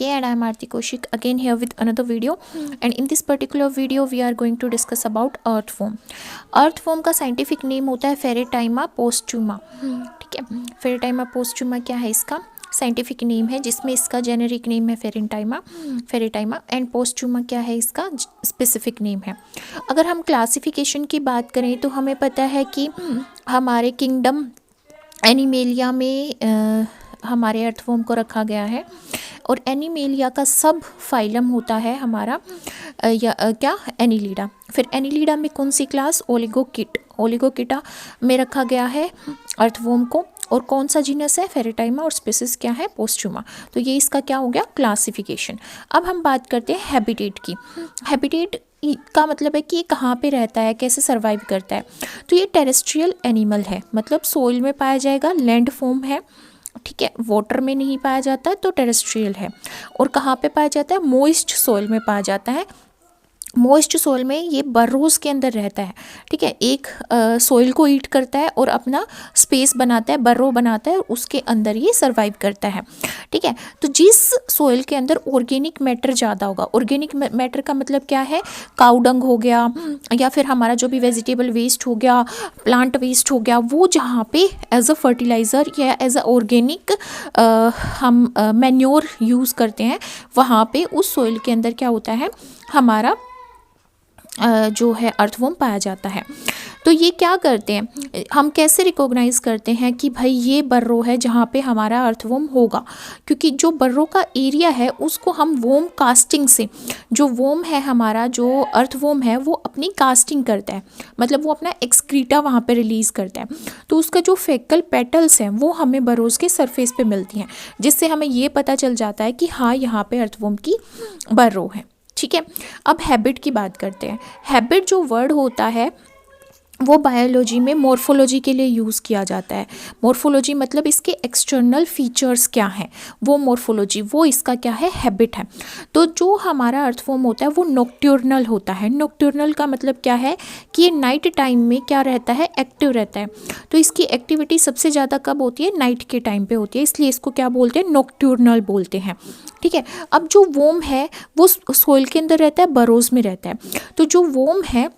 Okay, and I'm Aarti Kaushik again here with another video. And in this particular video we are going to discuss about earthworm. earthworm का scientific name होता है फेरेटाइमा पोस्टुमा. ठीक है, फेरेटाइमा पोस्टुमा क्या है इसका scientific name है, जिसमें इसका जेनेरिक नेम है फेरेटाइमा एंड पोस्टुमा क्या है इसका स्पेसिफिक नेम है. अगर हम क्लासिफिकेशन की बात करें तो हमें पता है कि हमारे किंगडम एनिमेलिया में हमारे अर्थवर्म को रखा गया है और एनिमेलिया का सब फाइलम होता है हमारा क्या एनिलीडा. फिर एनिलीडा में कौन सी क्लास ओलिगोकिटा में रखा गया है अर्थवर्म को, और कौन सा जीनस है फेरेटाइमा और स्पीसीज क्या है पोस्टुमा. तो ये इसका क्या हो गया क्लासिफिकेशन. अब हम बात करते हैं हैबिटेट की. हैबिटेट का मतलब है कि ये कहाँ पे रहता है, कैसे सर्वाइव करता है. तो ये टेरेस्ट्रियल एनिमल है, मतलब सोइल में पाया जाएगा, लैंड फॉर्म है, ठीक है, वाटर में नहीं पाया जाता है तो टेरेस्ट्रियल है. और कहाँ पे पाया जाता है, मोइस्ट सोइल में पाया जाता है. मोइस्ट सोइल में ये बर्रोज के अंदर रहता है. ठीक है, एक सोइल को ईट करता है और अपना स्पेस बनाता है, बर्रो बनाता है और उसके अंदर ये सर्वाइव करता है. ठीक है, तो जिस सोइल के अंदर ऑर्गेनिक मैटर ज़्यादा होगा, ऑर्गेनिक मैटर का मतलब क्या है, काऊ डंग हो गया या फिर हमारा जो भी वेजिटेबल वेस्ट हो गया, प्लांट वेस्ट हो गया, वो जहाँ पे एज अ फर्टिलाइज़र या एज अ ऑर्गेनिक हम मैन्योर यूज़ करते हैं, वहाँ पे उस सोइल के अंदर क्या होता है हमारा जो है अर्थवर्म पाया जाता है. तो ये क्या करते हैं, हम कैसे रिकॉग्नाइज करते हैं कि भाई ये बर्रो है जहाँ पे हमारा अर्थवर्म होगा, क्योंकि जो बर्रो का एरिया है उसको हम वोम कास्टिंग से, जो वोम है हमारा जो अर्थवर्म है वो अपनी कास्टिंग करता है, मतलब वो अपना एक्सक्रीटा वहाँ पे रिलीज़ करता है. तो उसका जो फेकल पेटल्स हैं वो हमें बर्रोज के सरफेस पे मिलती हैं, जिससे हमें ये पता चल जाता है कि हाँ यहाँ पे अर्थवर्म की बर्रो है. ठीक है, अब हैबिट की बात करते हैं. हैबिट जो वर्ड होता है वो बायोलॉजी में मॉर्फोलॉजी के लिए यूज़ किया जाता है. मॉर्फोलॉजी मतलब इसके एक्सटर्नल फीचर्स क्या हैं, वो मॉर्फोलॉजी, वो इसका क्या है हैबिट है. तो जो हमारा अर्थवर्म होता है वो नॉक्टर्नल होता है. नॉक्टर्नल का मतलब क्या है कि ये नाइट टाइम में क्या रहता है, एक्टिव रहता है. तो इसकी एक्टिविटी सबसे ज़्यादा कब होती है, नाइट के टाइम पे होती है, इसलिए इसको क्या बोलते हैं, नॉक्टर्नल बोलते हैं. ठीक है, अब जो वोम है वो सोइल के अंदर रहता है, बरोज में रहता है. तो जो वोम है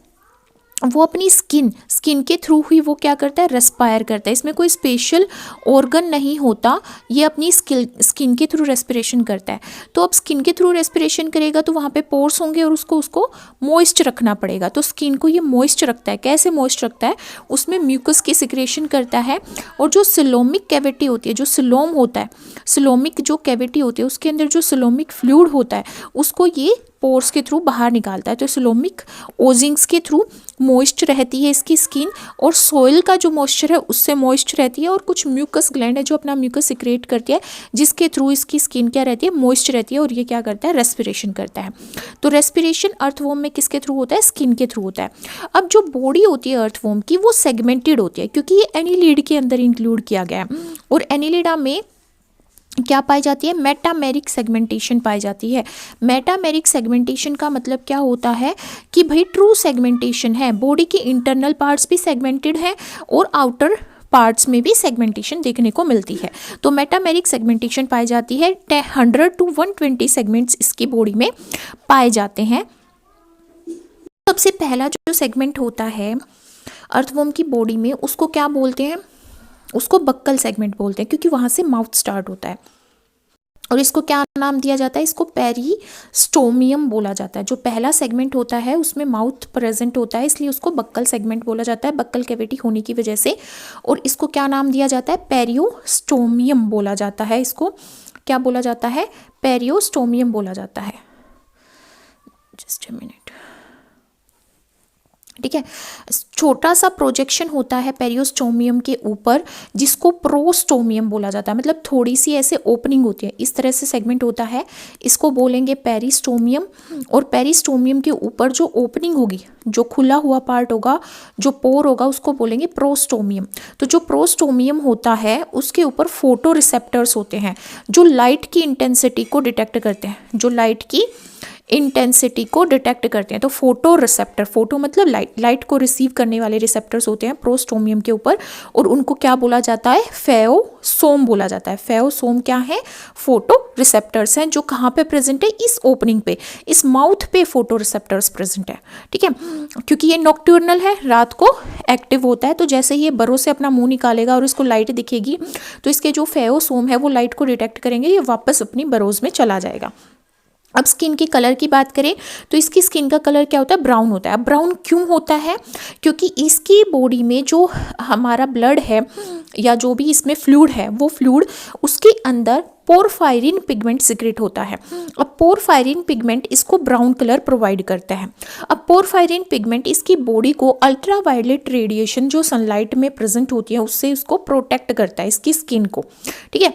वो अपनी स्किन के थ्रू ही वो क्या करता है, रेस्पायर करता है. इसमें कोई स्पेशल ऑर्गन नहीं होता, ये अपनी स्किन के थ्रू रेस्पिरेशन करता है. तो अब स्किन के थ्रू रेस्पिरेशन करेगा तो वहाँ पे पोर्स होंगे और उसको मॉइस्ट रखना पड़ेगा. तो स्किन को ये मॉइस्ट रखता है. कैसे मॉइस्ट रखता है, उसमें म्यूकस की सिक्रेशन करता है. और जो सिलोमिक कैविटी होती है, जो सिलोम होता है, सिलोमिक जो कैविटी होती है उसके अंदर जो सिलोमिक फ्लूइड होता है उसको ये पोर्स के थ्रू बाहर निकालता है. तो सिलोमिक ओजिंग्स के थ्रू मॉइस्ट रहती है इसकी स्किन, और सोइल का जो मॉइस्चर है उससे मॉइस्ट रहती है, और कुछ म्यूकस ग्लैंड है जो अपना म्यूकस सिक्रेट करती है, जिसके थ्रू इसकी स्किन क्या रहती है, मॉइस्ट रहती है, और ये क्या करता है, रेस्पिरेशन करता है. तो रेस्पिरेशन अर्थवर्म में किसके थ्रू होता है, स्किन के थ्रू होता है. अब जो बॉडी होती है अर्थवर्म की वो सेगमेंटेड होती है, क्योंकि ये एनिलीड के अंदर इंक्लूड किया गया है. और एनिलीडा में क्या पाई जाती है, मेटामेरिक सेगमेंटेशन पाई जाती है. मेटामेरिक सेगमेंटेशन का मतलब क्या होता है कि भाई ट्रू सेगमेंटेशन है, बॉडी के इंटरनल पार्ट्स भी सेगमेंटेड हैं और आउटर पार्ट्स में भी सेगमेंटेशन देखने को मिलती है. तो मेटामेरिक सेगमेंटेशन पाई जाती है. 100 to 120 सेगमेंट्स इसकी बॉडी में पाए जाते हैं. सबसे पहला जो सेगमेंट होता है अर्थवर्म की बॉडी में उसको क्या बोलते हैं, उसको बक्कल सेगमेंट बोलते हैं, क्योंकि वहाँ से माउथ स्टार्ट होता है. और इसको क्या नाम दिया जाता है, इसको पेरिस्टोमियम बोला जाता है. जो पहला सेगमेंट होता है उसमें माउथ प्रेजेंट होता है, इसलिए उसको बक्कल सेगमेंट बोला जाता है, बक्कल कैविटी होने की वजह से. और इसको क्या नाम दिया जाता है, पेरियोस्टोमियम बोला जाता है. इसको क्या बोला जाता है, पेरियोस्टोमियम बोला जाता है. Just a minute. ठीक है, छोटा सा प्रोजेक्शन होता है पेरियोस्टोमियम के ऊपर, जिसको प्रोस्टोमियम बोला जाता है, मतलब थोड़ी सी ऐसे ओपनिंग होती है, इस तरह से सेगमेंट होता है, इसको बोलेंगे पेरिस्टोमियम. और पेरिस्टोमियम के ऊपर जो ओपनिंग होगी, जो खुला हुआ पार्ट होगा, जो पोर होगा, उसको बोलेंगे प्रोस्टोमियम. तो जो प्रोस्टोमियम होता है उसके ऊपर फोटो रिसेप्टर्स होते हैं जो लाइट की इंटेंसिटी को डिटेक्ट करते हैं, जो लाइट की इंटेंसिटी को डिटेक्ट करते हैं। तो फोटो रिसेप्टर, फोटो मतलब लाइट, लाइट को रिसीव करने वाले रिसेप्टर्स होते हैं प्रोस्टोमियम के ऊपर, और उनको क्या बोला जाता है, फेओसोम बोला जाता है। फेओसोम क्या है, फोटो रिसेप्टर्स हैं जो कहाँ पे प्रेजेंट है, इस ओपनिंग पे, इस माउथ पे फोटो रिसेप्टर्स प्रेजेंट है। ठीक है, क्योंकि ये नॉक्टर्नल है, रात को एक्टिव होता है, तो जैसे ये बरों से अपना मुंह निकालेगा और इसको लाइट दिखेगी तो इसके जो फेओसोम है वो लाइट को डिटेक्ट करेंगे, ये वापस अपनी बरोज में चला जाएगा। अब स्किन के कलर की बात करें तो इसकी स्किन का कलर क्या होता है, ब्राउन होता है। अब ब्राउन क्यों होता है, क्योंकि इसकी बॉडी में जो हमारा ब्लड है या जो भी इसमें फ्लूइड है, वो फ्लूइड उसके अंदर पोरफायरिन पिगमेंट सिक्रेट होता है। अब पोरफायरिन पिगमेंट इसको ब्राउन कलर प्रोवाइड करता है। अब पोरफायरिन पिगमेंट इसकी बॉडी को अल्ट्रावायलेट रेडिएशन जो सनलाइट में प्रेजेंट होती है उससे इसको प्रोटेक्ट करता है, इसकी स्किन को। ठीक है,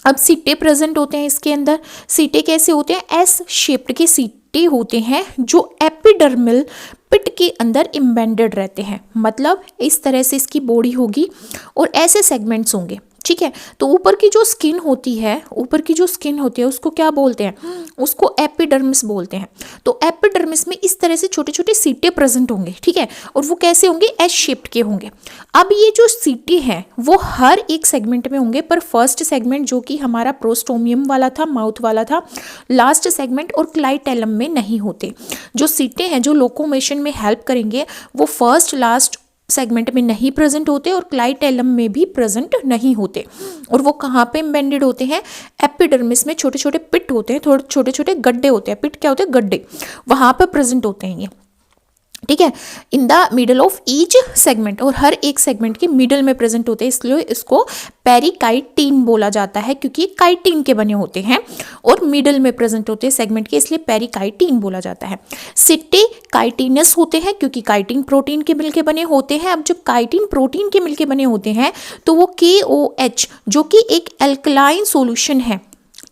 अब सीटे प्रेजेंट होते हैं इसके अंदर। सीटे कैसे होते हैं, एस शेप्ड के सीटे होते हैं जो एपिडर्मल पिट के अंदर इम्बेडेड रहते हैं। मतलब इस तरह से इसकी बॉडी होगी और ऐसे सेगमेंट्स होंगे। ठीक है, तो ऊपर की जो स्किन होती है, ऊपर की जो स्किन होती है उसको क्या बोलते हैं, उसको एपिडर्मिस बोलते हैं। तो एपिडर्मिस में इस तरह से छोटे छोटे सीटे प्रेजेंट होंगे। ठीक है, और वो कैसे होंगे, एस शेप्ड के होंगे। अब ये जो सीटे हैं वो हर एक सेगमेंट में होंगे, पर फर्स्ट सेगमेंट जो कि हमारा प्रोस्टोमियम वाला था, माउथ वाला था, लास्ट सेगमेंट और क्लाइटेलम में नहीं होते। जो सीटे हैं जो लोकोमोशन में हेल्प करेंगे वो फर्स्ट लास्ट सेगमेंट में नहीं प्रेजेंट होते और क्लाइटेलम में भी प्रेजेंट नहीं होते। और वो कहाँ पे एम्बेडेड होते हैं, एपिडर्मिस में छोटे छोटे पिट होते हैं, थोड़े छोटे छोटे गड्ढे होते हैं। पिट क्या होते हैं, गड्ढे, वहाँ पे प्रेजेंट होते हैं ये। ठीक है, in the middle of each segment, और हर एक सेगमेंट के मिडल में प्रेजेंट होते हैं, इसलिए इसको पेरिकाइटिन बोला जाता है, क्योंकि काइटिन के बने होते हैं और मिडल में प्रेजेंट होते हैं सेगमेंट के, इसलिए पेरिकाइटिन बोला जाता है। सिट्टे काइटिनस होते हैं क्योंकि काइटिन प्रोटीन के मिलके बने होते हैं। अब जब काइटिन प्रोटीन के मिलके बने होते हैं तो वो KOH जो कि एक एल्कलाइन सॉल्यूशन है,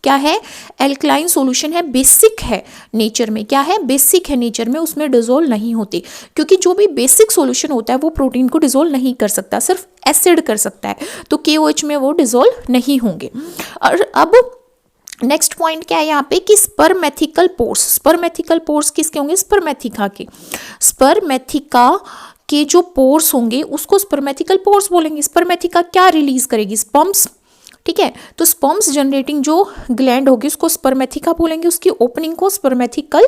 क्या है, एल्कलाइन सॉल्यूशन है, बेसिक है नेचर में, क्या है, बेसिक है नेचर में, उसमें डिसॉल्व नहीं होती, क्योंकि जो भी बेसिक सॉल्यूशन होता है वो प्रोटीन को डिसॉल्व नहीं कर सकता, सिर्फ एसिड कर सकता है, तो KOH में वो डिसॉल्व नहीं होंगे। और अब नेक्स्ट पॉइंट क्या है यहाँ पे कि स्पर्मेथिकल पोर्स, स्पर्मेथिकल पोर्स किसके होंगे, स्पर्मेथिका के, स्पर्मेथिका के जो पोर्स होंगे उसको स्पर्मेथिकल पोर्स बोलेंगे। स्पर्मेथिका क्या रिलीज करेगी, स्पर्म्स। ठीक है, तो स्पर्म्स जनरेटिंग जो ग्लैंड होगी उसको स्पर्मेथिका बोलेंगे, उसकी ओपनिंग को स्पर्मेथिकल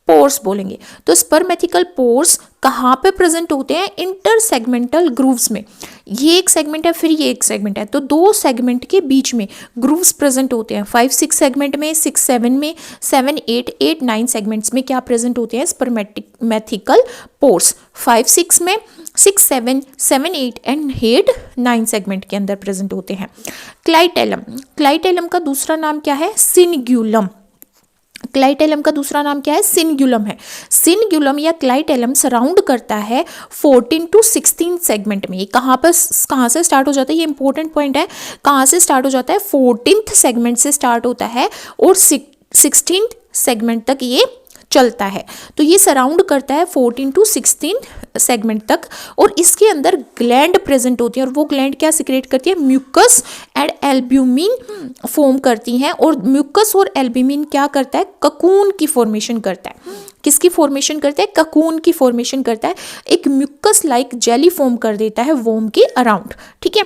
पोर्स बोलेंगे। तो स्पर्मेथिकल पोर्स कहाँ पे प्रेजेंट होते हैं, इंटर सेगमेंटल ग्रूव्स में। ये एक सेगमेंट है, फिर ये एक सेगमेंट है, तो दो सेगमेंट के बीच में ग्रूव्स प्रेजेंट होते हैं। 5-6 सेगमेंट में, 6-7 में, 7-8, 8-9 सेगमेंट्स में क्या प्रेजेंट होते हैं, स्पर्मेथिकल पोर्स। 5-6 में, 6-7, 7-8 एंड 8-9 सेगमेंट के अंदर प्रेजेंट होते हैं। क्लाइटेलम, क्लाइटेलम का दूसरा नाम क्या है, सिनग्यूलम। क्लाइटेलम का दूसरा नाम क्या है, सिनग्यूलम है। सिनग्यूलम या क्लाइटेलम सराउंड करता है 14 to 16 सेगमेंट में। कहाँ से स्टार्ट हो जाता है, ये इंपॉर्टेंट पॉइंट है, कहाँ से स्टार्ट हो जाता है, 14th सेगमेंट से स्टार्ट होता है और 16th सेगमेंट तक ये चलता है। तो ये सराउंड करता है 14 to 16 सेगमेंट तक, और इसके अंदर ग्लैंड प्रेजेंट होती है, और वो ग्लैंड क्या सिक्रेट करती है, म्यूकस एंड एल्ब्यूमिन फॉर्म करती हैं। और म्यूकस और एल्ब्यूमिन क्या करता है, ककून की फॉर्मेशन करता है। किसकी फॉर्मेशन करता है, ककून की फॉर्मेशन करता है, एक म्यूकस लाइक जेली फॉर्म कर देता है वोम के अराउंड। ठीक है,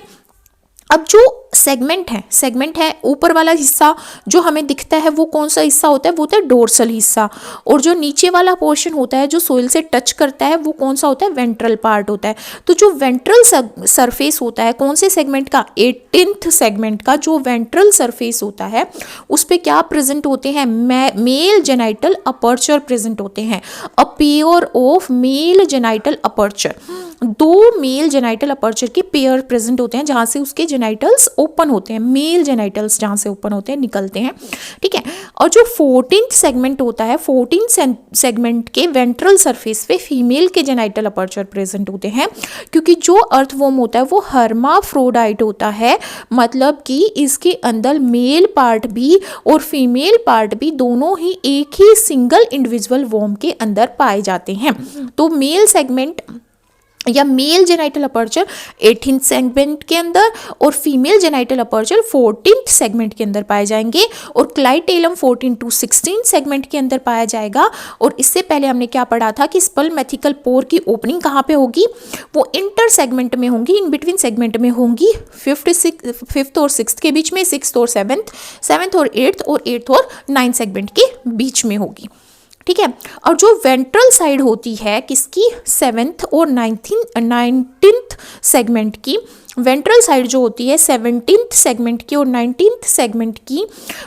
अब जो सेगमेंट है ऊपर वाला हिस्सा जो हमें दिखता है वो कौन सा हिस्सा होता है, वो होता है डोर्सल हिस्सा, और जो नीचे वाला पोर्शन होता है जो सोइल से टच करता है वो कौन सा होता है, वेंट्रल पार्ट होता है। तो जो वेंट्रल सरफेस होता है कौन से सेगमेंट का, 18th सेगमेंट का जो वेंट्रल सरफेस होता है उस पे क्या प्रेजेंट होते हैं, मेल जेनाइटल अपर्चर प्रेजेंट होते हैं। A pair of male genital aperture, दो मेल जेनाइटल अपर्चर के पेयर प्रेजेंट होते हैं जहां से उसके जेनाइटल्स ओपन होते हैं, मेल जेनाइटल्स जहां से ओपन होते हैं, निकलते हैं। ठीक है, और जो 14th सेगमेंट होता है, 14th सेगमेंट के वेंट्रल सरफेस पे फीमेल के जेनाइटल अपर्चर प्रेजेंट होते हैं, क्योंकि जो अर्थवॉर्म होता है वो हर्माफ्रोडाइट होता है, मतलब कि इसके अंदर मेल पार्ट भी और फीमेल पार्ट भी दोनों ही एक ही सिंगल इंडिविजुअल वॉर्म के अंदर पाए जाते हैं। तो मेल सेगमेंट या mail genital aperture 18th segment के अंदर और female genital aperture 14th segment के अंदर पाए जाएंगे और क्लाइटेलम 14 to 16 सेगमेंट के अंदर पाया जाएगा। और इससे पहले हमने क्या पढ़ा था कि स्पर्मेटिकल पोर की ओपनिंग कहाँ पे होगी, वो इंटर सेगमेंट में होंगी, इन बिटवीन सेगमेंट में होंगी, फिफ्थ और सिक्स्थ के बीच में, सिक्स्थ और सेवेंथ और एट्थ और 9th सेगमेंट के बीच में होगी। ठीक है। और जो वेंट्रल साइड होती है किसकी, 7th और 19th सेगमेंट की, वेंट्रल साइड जो होती है 17th सेगमेंट की और 19th सेगमेंट की,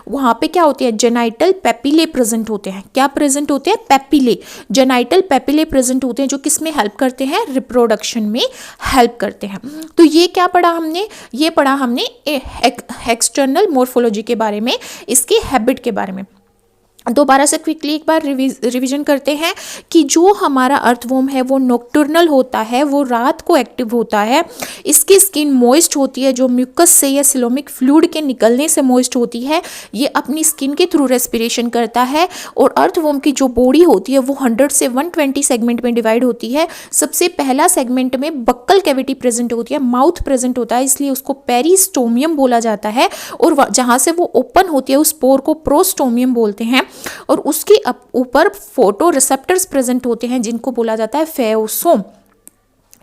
वहाँ पे क्या होती है, जेनाइटल पेपिले प्रेजेंट होते हैं। क्या प्रेजेंट होते हैं, पेपिले, जेनाइटल पेपिले प्रेजेंट होते हैं, जो किस में हेल्प करते हैं, रिप्रोडक्शन में हेल्प करते हैं। तो ये क्या पढ़ा हमने, ये पढ़ा हमने एक्सटर्नल मॉर्फोलॉजी के बारे में, इसके हैबिट के बारे में। दोबारा से क्विकली एक बार रिवीजन करते हैं कि जो हमारा अर्थवॉर्म है वो नॉक्टर्नल होता है, वो रात को एक्टिव होता है, इसकी स्किन मॉइस्ट होती है, जो म्यूकस से या सिलोमिक फ्लूइड के निकलने से मॉइस्ट होती है, ये अपनी स्किन के थ्रू रेस्पिरेशन करता है। और अर्थवॉर्म की जो बॉडी होती है वो 100 से 120 सेगमेंट में डिवाइड होती है। सबसे पहला सेगमेंट में बक्कल कैविटी प्रेजेंट होती है, माउथ प्रेजेंट होता है, इसलिए उसको पेरिस्टोमियम बोला जाता है। और जहाँ से वो ओपन होती है उस पोर को प्रोस्टोमियम बोलते हैं। और उसके ऊपर फोटो रिसेप्टर्स प्रेजेंट होते हैं जिनको बोला जाता है फेओसोम।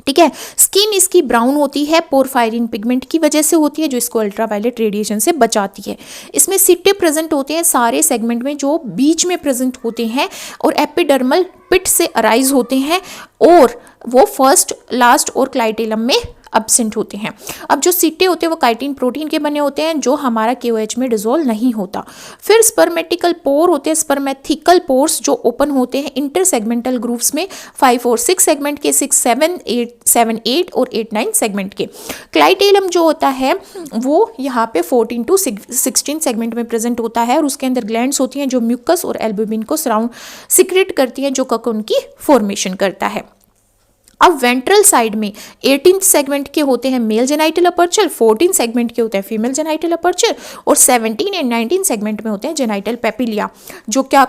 ठीक है। स्किन इसकी ब्राउन होती है, पोरफायरिन पिगमेंट की वजह से होती है, जो इसको अल्ट्रावायलेट रेडिएशन से बचाती है। इसमें सिट्टे प्रेजेंट होते हैं सारे सेगमेंट में, जो बीच में प्रेजेंट होते हैं और एपिडर्मल पिट से अराइज होते हैं, और वो फर्स्ट, लास्ट और क्लाइटेलम में एब्सेंट होते हैं। अब जो सिट्टे होते हैं वो काइटिन प्रोटीन के बने होते हैं, जो हमारा KOH में डिसॉल्व नहीं होता। फिर स्पर्मेटिकल पोर होते हैं, स्पर्मेथिकल पोर्स जो ओपन होते हैं इंटर सेगमेंटल ग्रूव्स में, 5 और 6 सेगमेंट के, 6, 7, 8 और 8, 9 सेगमेंट के। क्लाइटेलम जो होता है वो यहाँ पे 14 to 16 सेगमेंट में प्रेजेंट होता है, और उसके अंदर ग्लैंड्स होती हैं जो म्यूकस और एल्ब्यूमिन को सराउंड सिक्रेट करती हैं, जो ककून की फॉर्मेशन करता है। अब वेंट्रल साइड में 18th सेगमेंट के होते हैं मेल जेनाइटल अपर्चर, 14 सेगमेंट के होते हैं फीमेल जेनाइटल अपर्चर, और 17 एंड 19 सेगमेंट में होते हैं जेनाइटल पेपिलिया, जो क्या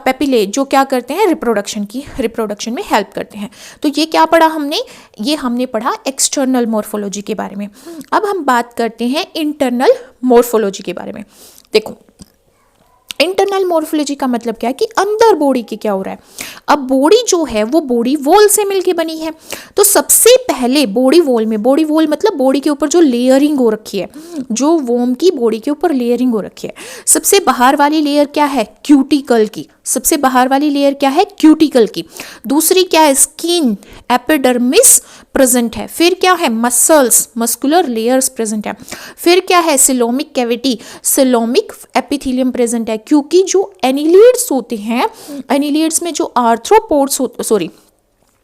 करते हैं, रिप्रोडक्शन में हेल्प करते हैं। तो ये क्या पढ़ा हमने, ये हमने पढ़ा एक्सटर्नल मॉर्फोलॉजी के बारे में। अब हम बात करते हैं इंटरनल मॉर्फोलॉजी के बारे में। देखो, इंटरनल मॉर्फोलॉजी का मतलब क्या है कि अंदर बॉडी के क्या हो रहा है। अब बॉडी जो है वो बॉडी वॉल से मिलके बनी है, तो सबसे पहले बॉडी वॉल मतलब बॉडी के ऊपर जो लेयरिंग हो रखी है, जो वॉर्म की बॉडी के ऊपर लेयरिंग हो रखी है, सबसे बाहर वाली लेयर क्या है, क्यूटिकल की, सबसे बाहर वाली लेयर क्या है, क्यूटिकल की। दूसरी क्या है, स्किन, एपिडर्मिस प्रेजेंट है। फिर क्या है, मसल्स, मस्कुलर लेयर्स प्रेजेंट है। फिर क्या है, coelomic cavity, coelomic epithelium present है, क्योंकि जो एनिलियड्स होते हैं, एनिलियड्स में जो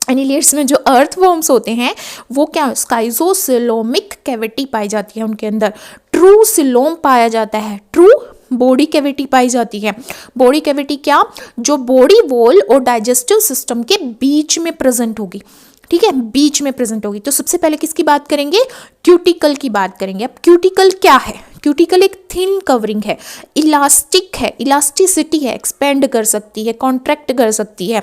एनिलियड्स में जो अर्थवॉर्म्स होते हैं वो क्या, स्काइजोसिलोमिक कैविटी पाई जाती है उनके अंदर, ट्रू सिलोम पाया जाता है, ट्रू बॉडी कैविटी पाई जाती है। बॉडी कैविटी क्या, जो बॉडी वॉल और डाइजेस्टिव सिस्टम के बीच में प्रेजेंट होगी। ठीक है, बीच में प्रेजेंट होगी। तो सबसे पहले किसकी बात करेंगे, क्यूटिकल की बात करेंगे। अब क्यूटिकल क्या है, क्यूटिकल एक थिन कवरिंग है, इलास्टिक है, इलास्टिसिटी है, एक्सपेंड कर सकती है, कॉन्ट्रैक्ट कर सकती है।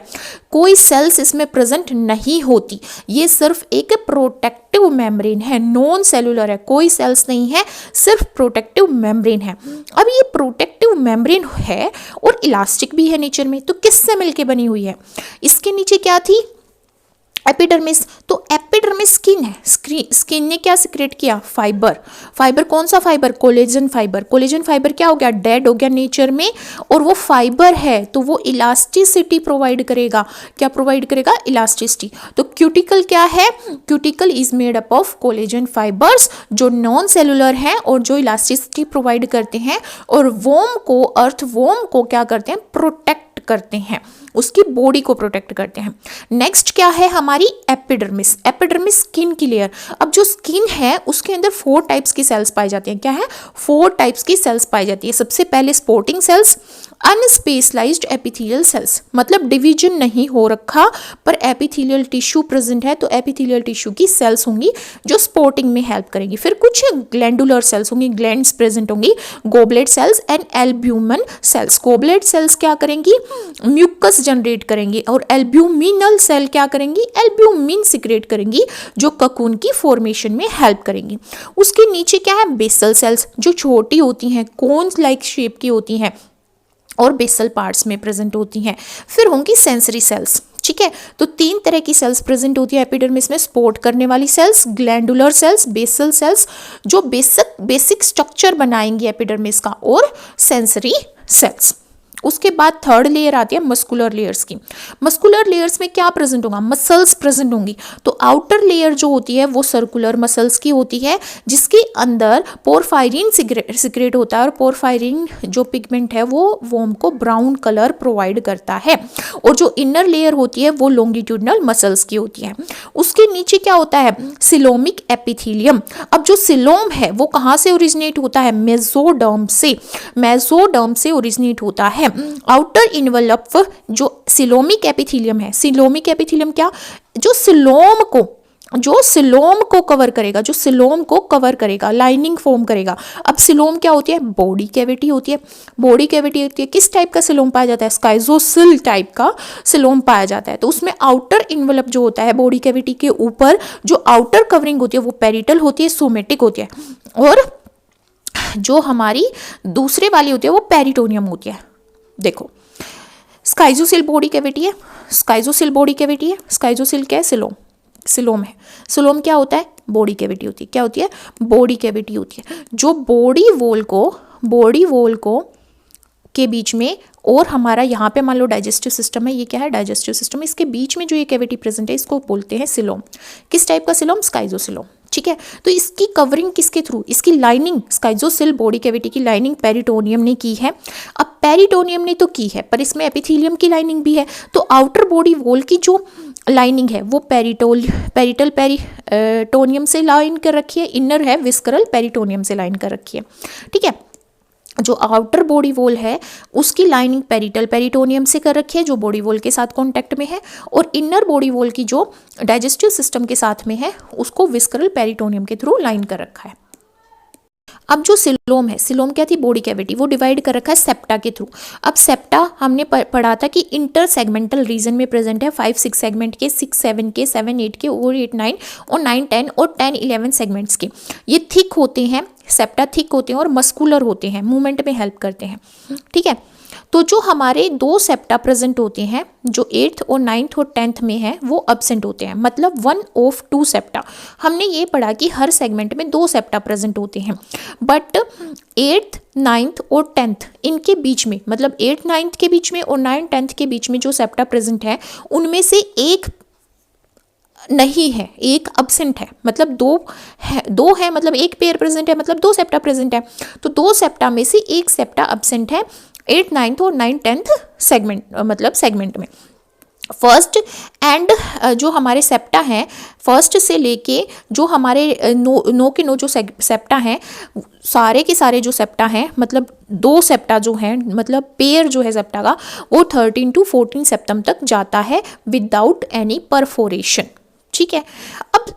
कोई सेल्स इसमें प्रेजेंट नहीं होती, ये सिर्फ एक प्रोटेक्टिव मेम्ब्रेन है, नॉन सेलुलर है, कोई सेल्स नहीं है, सिर्फ प्रोटेक्टिव मेम्ब्रेन है। अब ये प्रोटेक्टिव मेम्ब्रेन है और इलास्टिक भी है नेचर में, तो किससे मिलके बनी हुई है, इसके नीचे क्या थी, एपिडर्मिस। तो एपिडर्मिस स्किन है, स्किन ने क्या सिक्रेट किया, फाइबर कौन सा फाइबर, कोलेजन फाइबर क्या हो गया, डेड हो गया नेचर में, और वो फाइबर है तो वो इलास्टिसिटी प्रोवाइड करेगा। क्या प्रोवाइड करेगा, इलास्टिसिटी। तो क्यूटिकल क्या है, cuticle is made up of collagen fibres जो नॉन सेलुलर हैं और जो इलास्टिसिटी प्रोवाइड करते हैं, और अर्थ वॉर्म को क्या करते हैं, प्रोटेक्ट करते हैं, उसकी बॉडी को प्रोटेक्ट करते हैं। नेक्स्ट क्या है हमारी एपिडर्मिस स्किन की लेयर। अब जो स्किन है उसके अंदर 4 टाइप्स की सेल्स पाई जाती हैं। क्या है, 4 टाइप्स की सेल्स पाई जाती है। सबसे पहले स्पोर्टिंग सेल्स, अनस्पेशलाइज्ड एपिथेलियल सेल्स, मतलब डिवीजन नहीं हो रखा पर एपिथेलियल टिश्यू प्रेजेंट है, तो एपिथेलियल टिश्यू की सेल्स होंगी जो स्पोर्टिंग में हेल्प करेंगी। फिर कुछ ग्लैंडुलर सेल्स होंगी, ग्लैंड्स प्रेजेंट होंगी, goblet cells and albumin cells. Goblet cells क्या करेंगी, म्यूकस जनरेट करेंगी और एल्ब्यूमिनल सेल क्या करेंगी, एल्ब्यूमिन सिक्रेट करेंगी जो ककून की फॉर्मेशन में हेल्प करेंगी। उसके नीचे क्या है, बेसल सेल्स जो छोटी होती हैं, कोन्स लाइक शेप की होती हैं और बेसल पार्ट्स में प्रेजेंट होती हैं। फिर होंगी सेंसरी सेल्स, ठीक है। तो 3 तरह की सेल्स प्रेजेंट होती है एपिडर्मिस में, स्पोर्ट करने वाली cells, glandular cells, basal cells जो बेसिक स्ट्रक्चर बनाएंगी एपिडर्मिस का, और सेंसरी सेल्स। उसके बाद थर्ड लेयर आती है मस्कुलर लेयर्स की। मस्कुलर लेयर्स में क्या प्रेजेंट होगा, मसल्स प्रेजेंट होंगी। तो आउटर लेयर जो होती है वो सर्कुलर मसल्स की होती है जिसके अंदर पोरफायरिन सिक्रेट होता है, और पोरफायरिन जो पिगमेंट है वो वोम को ब्राउन कलर प्रोवाइड करता है। और जो इनर लेयर होती है वो लॉन्गिट्यूडनल मसल्स की होती है। उसके नीचे क्या होता है, सिलोमिक एपिथेलियम। अब जो सिलोम है वो कहाँ से ओरिजिनेट होता है, मेसोडर्म से ओरिजिनेट होता है। आउटर इनवलप जो सिलोमिक एपिथेलियम है, सिलोमिक एपिथेलियम क्या, जो सिलोम को कवर करेगा, जो सिलोम को कवर करेगा, लाइनिंग फॉर्म करेगा। अब सिलोम क्या होती है, बॉडी कैविटी होती है। बॉडी कैविटी होती है, किस टाइप का सिलोम पाया जाता है, स्काइजोसिल टाइप का सिलोम पाया जाता है। तो उसमें आउटर इनवलप जो होता है बॉडी कैविटी के ऊपर जो आउटर कवरिंग होती है वो पेरिटल होती है, सोमेटिक होती है, और जो हमारी दूसरे वाली होती है वो पेरिटोनियम होती है। देखो स्काइजोसिल बॉडी कैविटी है, स्काइजोसिल क्या है, सिलोम है। सिलोम क्या होता है, बॉडी कैविटी होती है। क्या होती है, बॉडी कैविटी होती है, जो बॉडी वॉल को के बीच में, और हमारा यहाँ पे मान लो डाइजेस्टिव सिस्टम है, ये क्या है, डाइजेस्टिव सिस्टम, इसके बीच में जो ये कैविटी प्रेजेंट है इसको बोलते हैं सिलोम। किस टाइप का सिलोम, स्काइजोसिलोम, ठीक है। तो इसकी कवरिंग किसके थ्रू, इसकी लाइनिंग, स्काइजोसिल बॉडी कैविटी की लाइनिंग पेरिटोनियम ने की है। अब पेरिटोनियम ने तो की है पर इसमें एपिथेलियम की लाइनिंग भी है। तो आउटर बॉडी वॉल की जो लाइनिंग है वो पेरिटल पेरिटोनियम से लाइन कर रखी है, इनर है विस्करल पेरिटोनियम से लाइन कर रखी है, ठीक है। जो आउटर बॉडी वॉल है उसकी लाइनिंग पेरिटल पेरिटोनियम से कर रखी है जो बॉडी वॉल के साथ कांटेक्ट में है, और इनर बॉडी वॉल की जो डाइजेस्टिव सिस्टम के साथ में है उसको विस्करल पेरिटोनियम के थ्रू लाइन कर रखा है। अब जो सिलोम है, सिलोम क्या थी, बॉडी कैविटी, वो डिवाइड कर रखा है सेप्टा के थ्रू। अब सेप्टा हमने पढ़ा था कि इंटर सेगमेंटल रीजन में प्रेजेंट है, 5-6 सेगमेंट के, 6-7 के, 7-8 के, और 8-9 और 9-10 और 10-11 सेगमेंट्स के। ये थिक होते हैं, सेप्टा थिक होते हैं और मस्कुलर होते हैं, मूवमेंट में हेल्प करते हैं, ठीक है। तो जो हमारे 2 सेप्टा प्रेजेंट होते हैं जो 8th और 9th और 10th में है वो एब्सेंट होते हैं, मतलब 1 of 2 सेप्टा। हमने ये पढ़ा कि हर सेगमेंट में 2 सेप्टा प्रेजेंट होते हैं, बट 8th 9th और 10th इनके बीच में, मतलब 8th 9th के बीच में और 9th 10th के बीच में जो सेप्टा प्रेजेंट है उनमें से एक नहीं है, एक एब्सेंट है, मतलब दो है मतलब एक पेयर प्रेजेंट है, मतलब 2 सेप्टा प्रेजेंट है। तो 2 सेप्टा में से एक सेप्टा एब्सेंट है 8th 9th और 9th 10th सेगमेंट, मतलब सेगमेंट में। फर्स्ट एंड जो हमारे सेप्टा हैं, फर्स्ट से लेके जो हमारे नो के नो जो सेप्टा हैं, सारे के सारे जो सेप्टा हैं, मतलब 2 सेप्टा जो हैं, मतलब पेयर जो है सेप्टा का वो 13 to 14 सेप्टम तक जाता है विदाउट एनी परफोरेशन, ठीक है। अब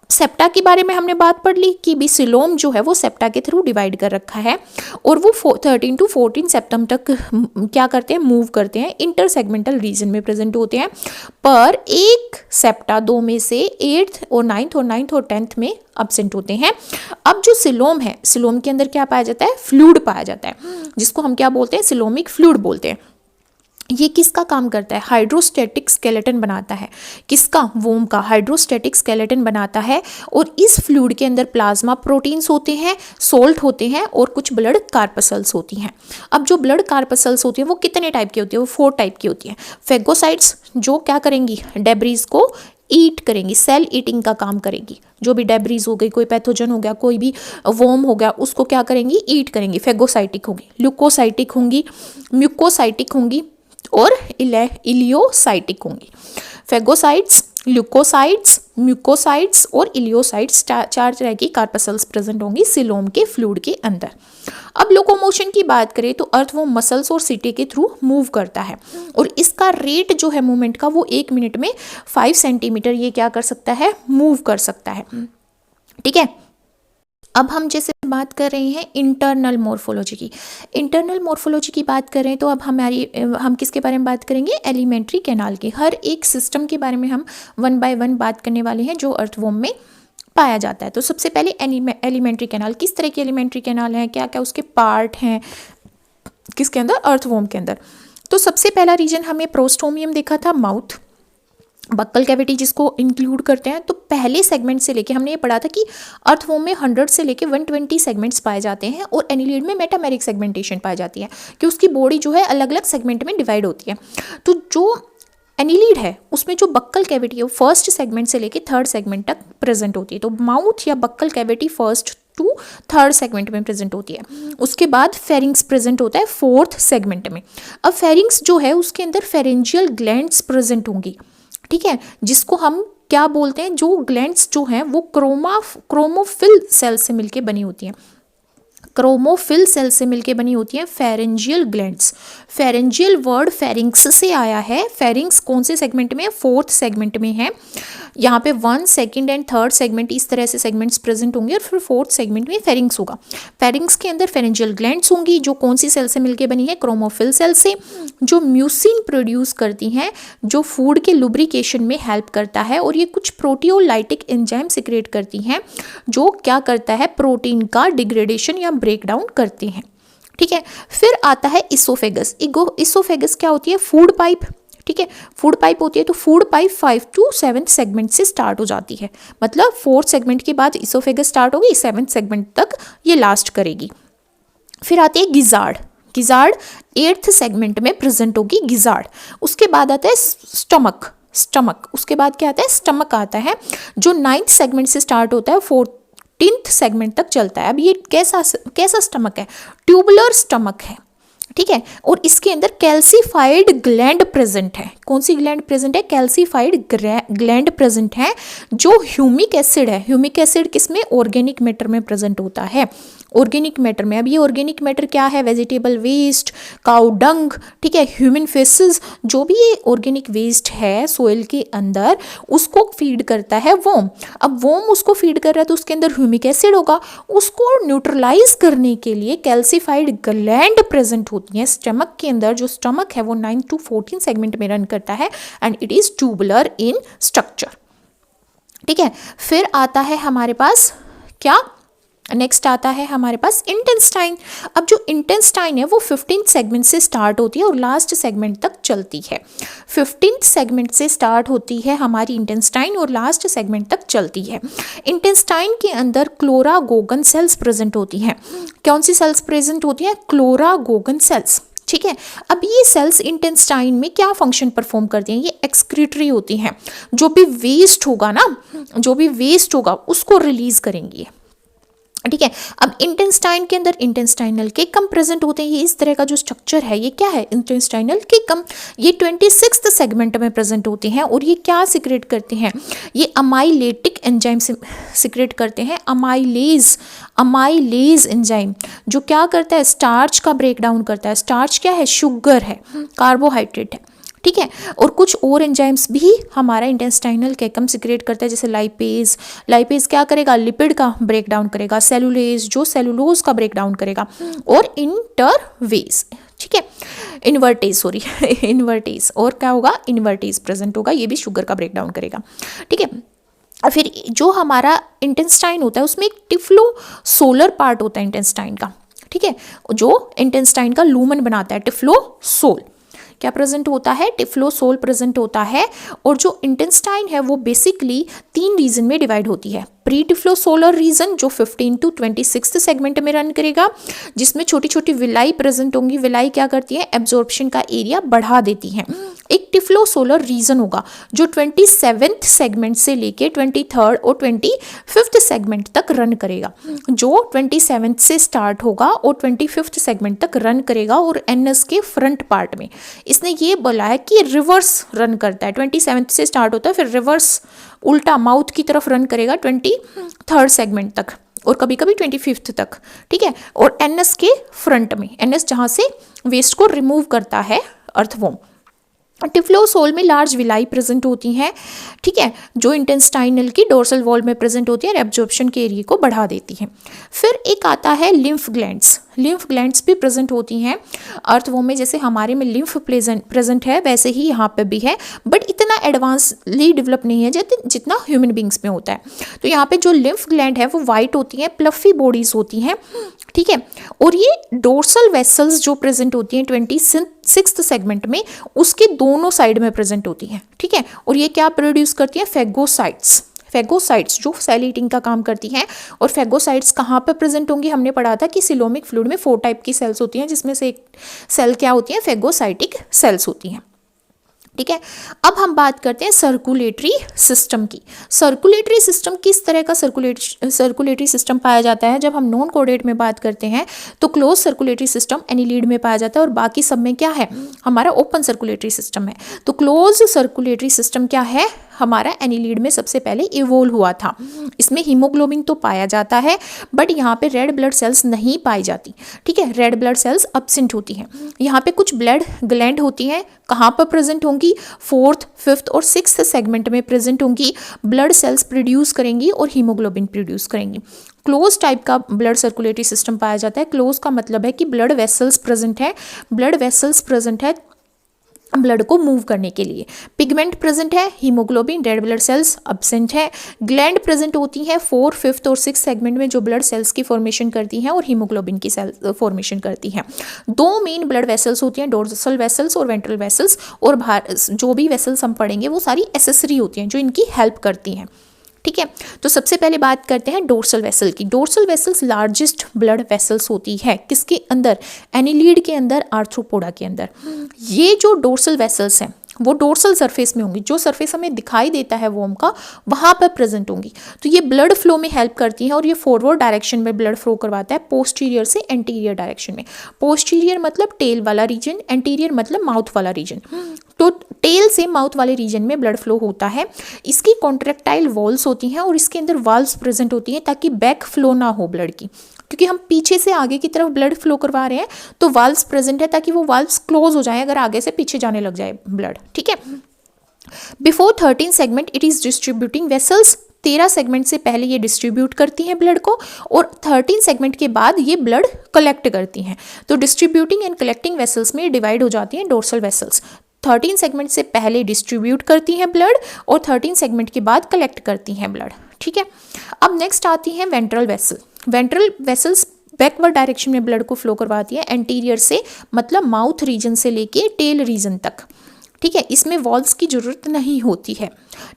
सेप्टा के बारे में हमने बात पढ़ ली कि भी सिलोम जो है वो सेप्टा के थ्रू डिवाइड कर रखा है, और वो 13 to 14 सेप्टम तक क्या करते हैं, मूव करते हैं, इंटर सेगमेंटल रीजन में प्रेजेंट होते हैं। पर एक सेप्टा 2 में से 8th और 9th और 9th और 10th में एब्सेंट होते हैं। अब जो सिलोम है, सिलोम के अंदर क्या पाया जाता है, फ्लूइड पाया जाता है, जिसको हम क्या बोलते हैं, सिलोमिक फ्लूइड बोलते हैं। ये किसका काम करता है, हाइड्रोस्टैटिक स्केलेटन बनाता है, किसका, वोम का हाइड्रोस्टैटिक स्केलेटन बनाता है। और इस फ्लूइड के अंदर प्लाज्मा प्रोटीन्स होते हैं, सोल्ट होते हैं और कुछ ब्लड कार्पसल्स होती हैं। अब जो ब्लड कार्पसल्स होती हैं वो कितने टाइप की होती है, वो 4 टाइप की होती हैं। फेगोसाइट्स जो क्या करेंगी, डेब्रीज को ईट करेंगी, सेल ईटिंग का काम करेगी, जो भी डेब्रीज हो गई, कोई पैथोजन हो गया, कोई भी वोम हो गया, उसको क्या करेंगी, ईट करेंगी। फेगोसाइटिक होंगी, ल्यूकोसाइटिक होंगी, म्यूकोसाइटिक होंगी और इलियोसाइटिक होंगी। फेगोसाइट्स, ल्यूकोसाइट्स, म्यूकोसाइट्स और इलियोसाइट्स 4 तरह की कार्पसल्स प्रेजेंट होंगी सिलोम के फ्लूइड के अंदर। अब लोकोमोशन की बात करें तो अर्थवॉर्म मसल्स और सीटे के थ्रू मूव करता है, और इसका रेट जो है मूवमेंट का वो 1 मिनट में 5 सेंटीमीटर ये क्या कर सकता है, मूव कर सकता है, ठीक है। अब हम जैसे बात कर रहे हैं इंटरनल मॉर्फोलॉजी की। इंटरनल मॉर्फोलॉजी की बात करें तो अब हम किसके बारे में बात करेंगे, एलिमेंट्री कैनाल के। हर एक सिस्टम के बारे में हम वन बाय वन बात करने वाले हैं जो अर्थवॉर्म में पाया जाता है। तो सबसे पहले एलिमेंट्री कैनाल, किस तरह के एलिमेंट्री कैनाल हैं, क्या क्या उसके पार्ट हैं किसके अंदर, अर्थवॉर्म के अंदर। तो सबसे पहला रीजन हमें प्रोस्टोमियम देखा था, माउथ, बक्कल कैविटी जिसको इंक्लूड करते हैं। तो पहले सेगमेंट से लेके हमने ये पढ़ा था कि अर्थवॉर्म में 100 से लेके 120 सेगमेंट्स पाए जाते हैं और एनिलिड में मेटामेरिक सेगमेंटेशन पाई जाती है कि उसकी बॉडी जो है अलग अलग सेगमेंट में डिवाइड होती है। तो जो एनिलीड है उसमें जो बक्कल कैविटी है वो फर्स्ट सेगमेंट से लेके थर्ड सेगमेंट तक प्रेजेंट होती है। तो माउथ या buccal cavity first to third segment में प्रेजेंट होती है। उसके बाद फेरिंग्स प्रेजेंट होता है फोर्थ सेगमेंट में। अब फेरिंग्स जो है उसके अंदर फेरेंजियल ग्लैंड्स प्रेजेंट होंगी, ठीक है, जिसको हम क्या बोलते हैं, जो ग्लैंड्स जो हैं वो क्रोमोफिल सेल से मिलके बनी होती हैं। क्रोमोफिल सेल से मिलके बनी होती है pharyngeal glands. Pharyngeal word pharynx से आया है। फेरिंग्स कौन से सेगमेंट में है, फोर्थ सेगमेंट में है। यहाँ पे 1, 2 एंड 3 सेगमेंट इस तरह से सेगमेंट्स प्रेजेंट होंगे और फिर फोर्थ सेगमेंट में फेरिंग्स होगा। फेरिंग्स के अंदर फेरेंजियल ग्लैंड्स होंगी जो कौन सी सेल से मिलके बनी है, क्रोमोफिल सेल से, जो म्यूसिन प्रोड्यूस करती हैं, जो फूड के लुब्रिकेशन में हेल्प करता है। और ये कुछ प्रोटियोलाइटिक एंजाइम सिक्रेट करती हैं जो क्या करता है, प्रोटीन का डिग्रेडेशन या ब्रेक डाउन करते हैं, ठीक है। फिर आता है इसोफेगस। इसोफेगस क्या होती है, फूड पाइप, ठीक है, फूड पाइप होती है। तो फूड पाइप 5 to 7 सेगमेंट से स्टार्ट हो जाती है, मतलब 4th सेगमेंट के बाद इसोफेगस स्टार्ट होगी, 7th सेगमेंट तक ये लास्ट करेगी। फिर आती है गिजार्ड। गिजार्ड 8th सेगमेंट में प्रेजेंट होगी गिजार्ड। उसके बाद आता है स्टमक। उसके बाद क्या आता है, स्टमक आता है जो 9th सेगमेंट से स्टार्ट होता है, 14th सेगमेंट तक चलता है। अब ये कैसा स्टमक है, ट्यूबुलर स्टमक है, ठीक है। और इसके अंदर कैल्सीफाइड ग्लैंड प्रेजेंट है। कौन सी ग्लैंड प्रेजेंट है, कैल्सीफाइड ग्लैंड प्रेजेंट है जो ह्यूमिक एसिड है। ह्यूमिक एसिड किसमें, ऑर्गेनिक मैटर में प्रेजेंट होता है, ऑर्गेनिक मैटर में। अब ये ऑर्गेनिक मैटर क्या है, वेजिटेबल वेस्ट, काउ डंग, ठीक है, ह्यूमन फेसेस, जो भी ये ऑर्गेनिक वेस्ट है सोइल के अंदर उसको फीड करता है वोम। अब वोम उसको फीड कर रहा है तो उसके अंदर ह्यूमिक एसिड होगा, उसको न्यूट्रलाइज करने के लिए कैल्सीफाइड ग्लैंड प्रेजेंट होती है स्टमक के अंदर। जो स्टमक है वो 9 to 14 सेगमेंट में रन करता है and it is tubular in structure, ठीक है। फिर आता है हमारे पास क्या, नेक्स्ट आता है हमारे पास इंटेस्टाइन। अब जो इंटेस्टाइन है वो 15th सेगमेंट से स्टार्ट होती है और लास्ट सेगमेंट तक चलती है। 15th सेगमेंट से स्टार्ट होती है हमारी इंटेस्टाइन और लास्ट सेगमेंट तक चलती है। इंटेस्टाइन के अंदर क्लोरागोगन सेल्स प्रेजेंट होती हैं। कौन सी सेल्स प्रेजेंट होती हैं, क्लोरागोगन सेल्स, ठीक है। अब ये सेल्स इंटेस्टाइन में क्या फंक्शन परफॉर्म करती हैं, ये एक्सक्रीटरी होती हैं। जो भी वेस्ट होगा ना, जो भी वेस्ट होगा उसको रिलीज करेंगी, ठीक है। अब इंटेस्टाइन के अंदर इंटेस्टाइनल केकम प्रेजेंट होते हैं। ये इस तरह का जो स्ट्रक्चर है ये क्या है, इंटेस्टाइनल केकम। ये 26th सेगमेंट में प्रेजेंट होते हैं और ये क्या सिक्रेट करते हैं, ये अमाइलेटिक एंजाइम सिक्रेट करते हैं। अमाइलेज एंजाइम जो क्या करता है, स्टार्च का ब्रेक डाउन करता है। स्टार्च क्या है, शुगर है, कार्बोहाइड्रेट है, ठीक है। और कुछ और एंजाइम्स भी हमारा इंटेस्टाइनल केकम सिक्रेट करता है, जैसे लाइपेज क्या करेगा, लिपिड का ब्रेक डाउन करेगा, सेलुलेज जो सेलुलोज का ब्रेक डाउन करेगा, और इंटरवेज, ठीक है, इन्वर्टेज और क्या होगा, इन्वर्टेज प्रेजेंट होगा, ये भी शुगर का ब्रेक डाउन करेगा, ठीक है। फिर जो हमारा इंटेस्टाइन होता है उसमें एक टिफ्लो सोलर पार्ट होता है इंटेस्टाइन का, ठीक है, जो इंटेस्टाइन का लूमन बनाता है, टिफ्लो सोल क्या प्रेजेंट होता है, टिफ्लोसोल प्रेजेंट होता है। और जो इंटेस्टाइन है वो बेसिकली 3 रीजन में डिवाइड होती है। प्री टिफ्लोसोलर रीजन जो 15 to 26th सेगमेंट में रन करेगा, जिसमें छोटी छोटी विलाई प्रेजेंट होंगी। विलाई क्या करती है, एब्जॉर्प्शन का एरिया बढ़ा देती हैं। एक टिफ्लोसोलर रीजन होगा जो 27th सेगमेंट से लेके 23rd और 25th सेगमेंट तक रन करेगा, जो 27th से स्टार्ट होगा और 25th सेगमेंट तक रन करेगा। और एनएस के फ्रंट पार्ट में इसने ये बोला है कि रिवर्स रन करता है, 27th से स्टार्ट होता है फिर रिवर्स उल्टा माउथ की तरफ रन करेगा 23rd सेगमेंट तक और कभी कभी 25th तक, ठीक है। और एनएस के फ्रंट में, एनएस जहाँ से वेस्ट को रिमूव करता है अर्थवॉर्म, टिफ्लोसोल में लार्ज विलाई प्रेजेंट होती हैं, ठीक है, जो इंटेस्टाइनल की डोर्सल वॉल में प्रेजेंट होती है और एब्जॉर्प्शन के एरिया को बढ़ा देती हैं। फिर एक आता है लिम्फ ग्लैंड्स। लिम्फ ग्लैंड्स भी प्रेजेंट होती हैं अर्थवॉर्म में। जैसे हमारे में लिम्फ प्रेजेंट है वैसे ही यहाँ पे भी है, बट इतना एडवांसली डेवलप नहीं है जितना ह्यूमन बींग्स में होता है। तो यहाँ पे जो लिम्फ ग्लैंड है वो वाइट होती हैं, प्लफी बॉडीज होती हैं, ठीक है। और ये डोर्सल वेसल्स जो प्रेजेंट होती हैं 26th सेगमेंट में, उसके दोनों साइड में प्रेजेंट होती हैं, ठीक है। और ये क्या प्रोड्यूस करती हैं? फेगोसाइट्स। फेगोसाइट्स जो सेल ईटिंग का काम करती हैं। और फेगोसाइट्स कहाँ पर प्रेजेंट होंगी? हमने पढ़ा था कि सिलोमिक फ्लूइड में 4 टाइप की सेल्स होती हैं, जिसमें से एक सेल क्या होती है? फेगोसाइटिक सेल्स होती हैं, ठीक है। अब हम बात करते हैं सर्कुलेटरी सिस्टम की। सर्कुलेटरी सिस्टम किस तरह का सर्कुलेटरी सिस्टम पाया जाता है? जब हम नॉन कोडेट में बात करते हैं तो क्लोज सर्कुलेटरी सिस्टम एनिलीड में पाया जाता है, और बाकी सब में क्या है? हमारा ओपन सर्कुलेटरी सिस्टम है। तो क्लोज सर्कुलेटरी सिस्टम क्या है? हमारा एनिलीड में सबसे पहले इवोल्व हुआ था। इसमें हीमोग्लोबिन तो पाया जाता है, बट यहाँ पे रेड ब्लड सेल्स नहीं पाई जाती, ठीक है। रेड ब्लड सेल्स एब्सेंट होती हैं। यहाँ पे कुछ ब्लड ग्लैंड होती हैं, कहाँ पर प्रेजेंट होंगी? 4th, 5th और 6th सेगमेंट में प्रेजेंट होंगी। ब्लड सेल्स प्रोड्यूस करेंगी और हीमोग्लोबिन प्रोड्यूस करेंगी। क्लोज टाइप का ब्लड सर्कुलेटरी सिस्टम पाया जाता है। क्लोज का मतलब है कि ब्लड वेसल्स प्रेजेंट है, ब्लड वेसल्स प्रेजेंट है ब्लड को मूव करने के लिए। पिगमेंट प्रेजेंट है, haemoglobin, red blood cells absent है। ग्लैंड प्रेजेंट होती है 4th, 5th और 6th सेगमेंट में, जो ब्लड सेल्स की फॉर्मेशन करती हैं और हीमोग्लोबिन की सेल फॉर्मेशन करती हैं। 2 मेन ब्लड वेसल्स होती हैं, डोर्सल वेसल्स और वेंट्रल वेसल्स। और जो भी वेसल्स हम पढ़ेंगे वो सारी एसेसरी होती हैं जो इनकी हेल्प करती हैं, ठीक है। तो सबसे पहले बात करते हैं डोर्सल वेसल की। Dorsal vessels largest blood vessels होती है किसके अंदर? एनिलीड के अंदर, आर्थ्रोपोडा के अंदर। ये जो डोर्सल वेसल्स हैं वो डोर्सल सरफेस में होंगी, जो सरफेस हमें दिखाई देता है वोम का, वहाँ पर प्रेजेंट होंगी। तो ये ब्लड फ्लो में हेल्प करती हैं और ये फॉरवर्ड डायरेक्शन में ब्लड फ्लो करवाता है, पोस्टीरियर से एंटीरियर डायरेक्शन में। पोस्टीरियर मतलब टेल वाला रीजन, एंटीरियर मतलब माउथ वाला रीजन। तो टेल से माउथ वाले रीजन में ब्लड फ्लो होता है। इसकी कॉन्ट्रेक्टाइल वॉल्स होती हैं और इसके अंदर वाल्व्स प्रेजेंट होती हैं ताकि बैक फ्लो ना हो ब्लड की, क्योंकि हम पीछे से आगे की तरफ ब्लड फ्लो करवा रहे हैं। तो वाल्व्स प्रेजेंट है ताकि वो वाल्व्स क्लोज हो जाए अगर आगे से पीछे जाने लग जाए ब्लड, ठीक है। Before 13 segment it is distributing vessels. 13 segment से पहले ये डिस्ट्रीब्यूट करती हैं ब्लड को, और 13 सेगमेंट के बाद ये ब्लड कलेक्ट करती हैं। तो डिस्ट्रीब्यूटिंग एंड कलेक्टिंग वेसल्स में डिवाइड हो जाती हैं डोर्सल वेसल्स। 13 सेगमेंट से पहले डिस्ट्रीब्यूट करती हैं ब्लड और 13 सेगमेंट के बाद कलेक्ट करती हैं ब्लड, ठीक है। अब नेक्स्ट आती हैं ventral vessel. Ventral vessels backward direction में ब्लड को फ्लो करवाती है, एंटीरियर से मतलब माउथ रीजन से लेके टेल रीजन तक, ठीक है। इसमें वॉल्व्स की जरूरत नहीं होती है,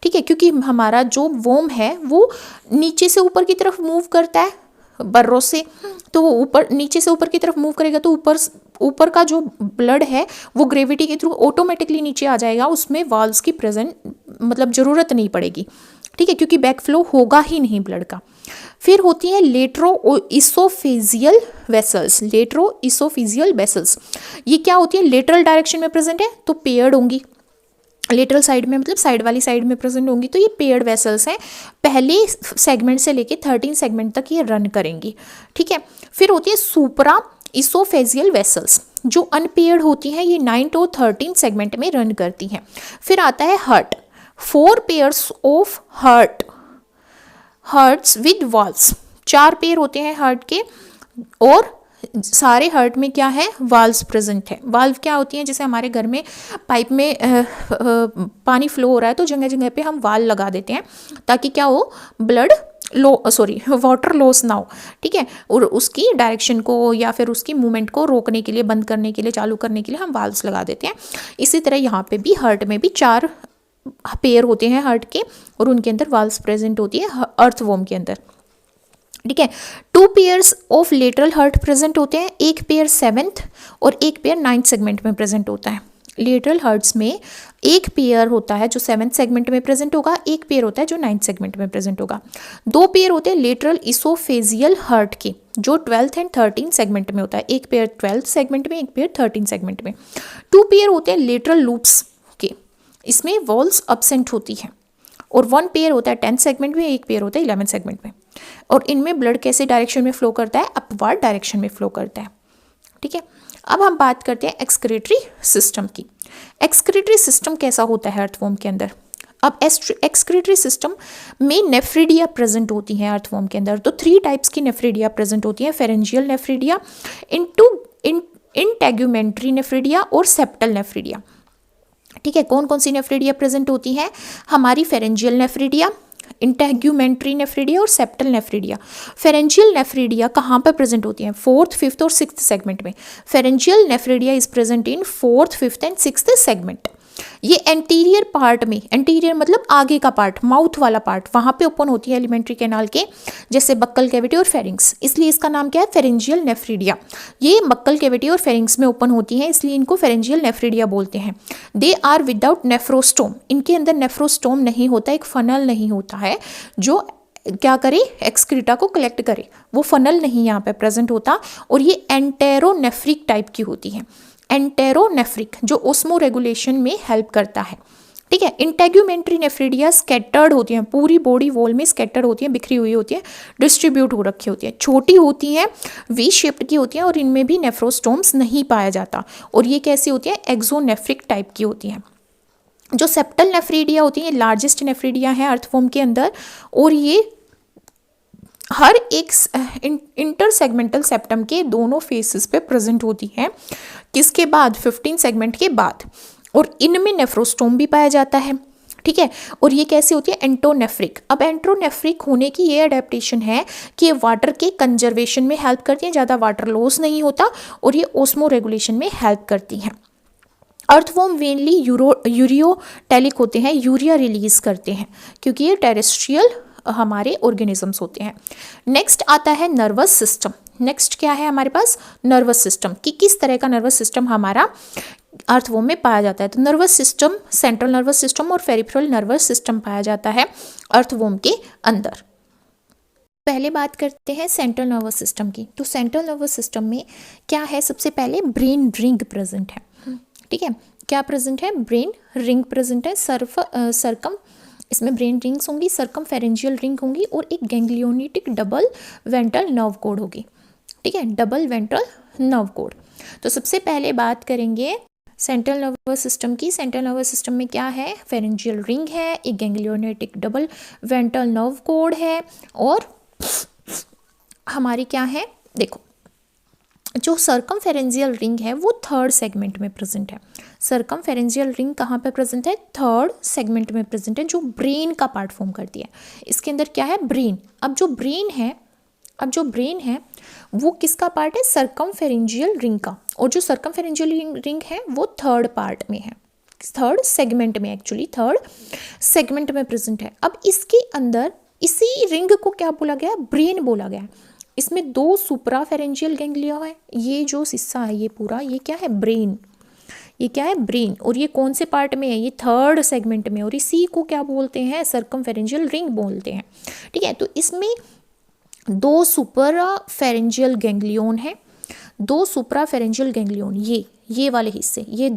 ठीक है, क्योंकि हमारा जो वोम है वो नीचे से ऊपर की तरफ मूव करता है बर्रों से। तो वो ऊपर नीचे से ऊपर की तरफ मूव करेगा तो ऊपर का जो ब्लड है वो ग्रेविटी के थ्रू ऑटोमेटिकली नीचे आ जाएगा, उसमें वाल्व्स की प्रेजेंट मतलब ज़रूरत नहीं पड़ेगी, ठीक है, क्योंकि बैक फ्लो होगा ही नहीं ब्लड का। फिर होती है लेट्रो इसोफेजियल वेसल्स। लेट्रो इसोफेजियल वेसल्स ये क्या होती है? लेटरल डायरेक्शन में प्रेजेंट है तो पेयर्ड होंगी, लेटरल साइड में मतलब साइड वाली साइड में प्रेजेंट होंगी। तो ये पेयर्ड वेसल्स हैं, पहले सेगमेंट से लेके 13 सेगमेंट तक ये रन करेंगी, ठीक है। फिर होती है सुपरा इसोफेजियल वेसल्स, जो अनपेयर्ड होती हैं, ये 9 और 13 सेगमेंट में रन करती हैं। फिर आता है heart. 4 pairs of hearts with valves. 4 pair होते हैं हार्ट के, और सारे हार्ट में क्या है? वाल्व्स प्रेजेंट है। वाल्व क्या होती हैं? जैसे हमारे घर में पाइप में पानी फ्लो हो रहा है तो जगह जगह पे हम वाल्व लगा देते हैं ताकि क्या हो? वाटर लॉस ना हो, ठीक है। और उसकी डायरेक्शन को या फिर उसकी मूवमेंट को रोकने के लिए, बंद करने के लिए, चालू करने के लिए हम वाल्व्स लगा देते हैं। इसी तरह यहाँ पे भी हार्ट में भी 4 पेयर होते हैं हार्ट के, और उनके अंदर वाल्व्स प्रेजेंट होती है अर्थवॉर्म के अंदर, ठीक है। 2 pairs of lateral heart present होते हैं, एक पेयर 7th और एक पेयर 9th सेगमेंट में प्रेजेंट होता है। लेटरल हार्ट्स में एक पेयर होता है जो 7th सेगमेंट में प्रेजेंट होगा, एक पेयर होता है जो 9th सेगमेंट में प्रेजेंट होगा। 2 पेयर होते हैं लेटरल इसोफेजियल हार्ट के, जो 12th एंड 13 सेगमेंट में होता है, एक पेयर 12th सेगमेंट में, एक पेयर 13 सेगमेंट में। 2 पेयर होते हैं लेटरल लूप्स के, इसमें वॉल्व्स एब्सेंट होती है, और 1 पेयर होता है 10th सेगमेंट में, एक पेयर होता है 11th सेगमेंट में। और इनमें ब्लड कैसे डायरेक्शन में फ्लो करता है? अपवर्ड डायरेक्शन में फ्लो करता है, ठीक है। अब हम बात करते हैं एक्सक्रीटरी सिस्टम की। एक्सक्रीटरी सिस्टम कैसा होता है अर्थवर्म के अंदर? अब एक्सक्रीटरी सिस्टम में नेफ्रिडिया प्रेजेंट होती हैं अर्थवर्म के अंदर। तो 3 टाइप्स की नेफ्रिडिया प्रेजेंट होती हैं, फेरेंजियल नेफ्रिडिया, इंटेग्यूमेंट्री नेफ्रिडिया और सेप्टल नेफ्रिडिया। ठीक है, कौन कौन सी नेफ्रिडिया प्रेजेंट होती हैं? हमारी फेरेंजियल नेफ्रिडिया, इंटेग्यूमेंट्री नेफ्रिडिया और सेप्टल नेफ्रिडिया। फेरेंजियल नेफ्रिडिया कहाँ पर प्रेजेंट होती हैं? 4th, 5th और 6th सेगमेंट में। Pharyngeal nephridia is present in 4th, 5th and 6th segment. ये एंटीरियर पार्ट में, एंटीरियर मतलब आगे का पार्ट, माउथ वाला पार्ट, वहां पे ओपन होती है एलिमेंट्री कैनाल के, जैसे बक्कल कैविटी और फेरिंग्स। इसलिए इसका नाम क्या है? Pharyngeal nephridia. ये बक्कल कैविटी और फेरिंग्स में ओपन होती है, इसलिए इनको फेरेंजियल नेफ्रिडिया बोलते हैं। They are without nephrostome. इनके अंदर नेफ्रोस्टोम नहीं होता, एक फनल नहीं होता है जो क्या करे, एक्सक्रीटा को कलेक्ट करे। वो फनल नहीं यहाँ पे प्रेजेंट होता, और ये एंटेरोनेफ्रिक टाइप की होती है। एंटेरोनेफ्रिक जो ओस्मो रेगुलेशन में हेल्प करता है। ठीक है, इंटेग्यूमेंट्री नेफ्रिडिया स्कैटर्ड होती हैं, पूरी बॉडी वॉल में स्कैटर्ड होती हैं, बिखरी हुई होती है, डिस्ट्रीब्यूट हो रखी होती है, छोटी होती हैं, वी शेप्ड की होती हैं, और इनमें भी नेफ्रोस्टोम्स नहीं पाया जाता। और ये कैसी होती है? एक्सोनेफ्रिक टाइप की होती हैं। जो सेप्टल नेफ्रिडिया होती है, ये लार्जेस्ट नेफ्रिडिया है अर्थवर्म के अंदर, और ये हर एक इंटरसेगमेंटल सेप्टम के दोनों फेसेस पे प्रेजेंट होती है। किसके बाद? 15 सेगमेंट के बाद। और इनमें नेफ्रोस्टोम भी पाया जाता है। ठीक है, और ये कैसे होती है? एंटोनेफ्रिक। अब एंटोनेफ्रिक होने की ये अडेप्टेशन है कि ये वाटर के कंजर्वेशन में हेल्प करती है, ज़्यादा वाटर लॉस नहीं होता, और ये ओस्मो रेगुलेशन में हेल्प करती हैं। अर्थवर्म वेनली यूरियोटेलिक होते हैं, यूरिया रिलीज करते हैं, क्योंकि ये टेरेस्ट्रियल हमारे ऑर्गेनिजम्स होते हैं। नेक्स्ट आता है नर्वस सिस्टम। नेक्स्ट क्या है हमारे पास? नर्वस सिस्टम, कि किस तरह का नर्वस सिस्टम हमारा अर्थवर्म में पाया जाता है। तो nervous system, central nervous system और पेरिफेरल नर्वस सिस्टम पाया जाता है अर्थवर्म के अंदर। पहले बात करते हैं सेंट्रल नर्वस सिस्टम की। तो सेंट्रल नर्वस सिस्टम में क्या है? सबसे पहले ब्रेन रिंग प्रेजेंट है। ठीक है, क्या प्रेजेंट है? ब्रेन रिंग प्रेजेंट है। सरकम, इसमें ब्रेन रिंग्स होंगी, सरकम फेरेंजियल रिंग होंगी, और एक गैंग्लियोनिटिक डबल वेंट्रल नर्व कोड होगी। ठीक है, डबल वेंट्रल नर्व कोड। तो सबसे पहले बात करेंगे सेंट्रल नर्वस सिस्टम की। सेंट्रल नर्वस सिस्टम में क्या है? फेरेंजियल रिंग है, एक गैंग्लियोनिटिक डबल वेंट्रल नर्व कोड है, और हमारी क्या है? देखो, जो सर्कमफेरेंजियल रिंग है वो 3rd सेगमेंट में प्रेजेंट है। सर्कमफेरेंजियल रिंग कहाँ पे प्रेजेंट है? 3rd सेगमेंट में प्रेजेंट है, जो ब्रेन का पार्ट फॉर्म करती है। इसके अंदर क्या है? ब्रेन। अब जो ब्रेन है वो किसका पार्ट है? सर्कमफेरेंजियल रिंग का। और जो सर्कमफेरेंजियल रिंग है वो 3rd पार्ट में है, 3rd सेगमेंट में, एक्चुअली 3rd सेगमेंट में प्रेजेंट है। अब इसके अंदर इसी रिंग को क्या बोला गया? ब्रेन बोला गया। इसमें 2 सुप्राफेरेंजियल गैंग्लिया है। ये जो हिस्सा है ये पूरा, ये क्या है? ब्रेन। ये क्या है? ब्रेन। और ये कौन से पार्ट में है? ये 3rd सेगमेंट में, और इसी को क्या बोलते हैं? सर्कमफेरेंजियल रिंग बोलते हैं। ठीक है, तो इसमें 2 सुप्राफेरेंजियल गैंग्लियन है, 2 सुप्राफेरेंजियल गैंग्लियन, ये वाले हिस्से, ये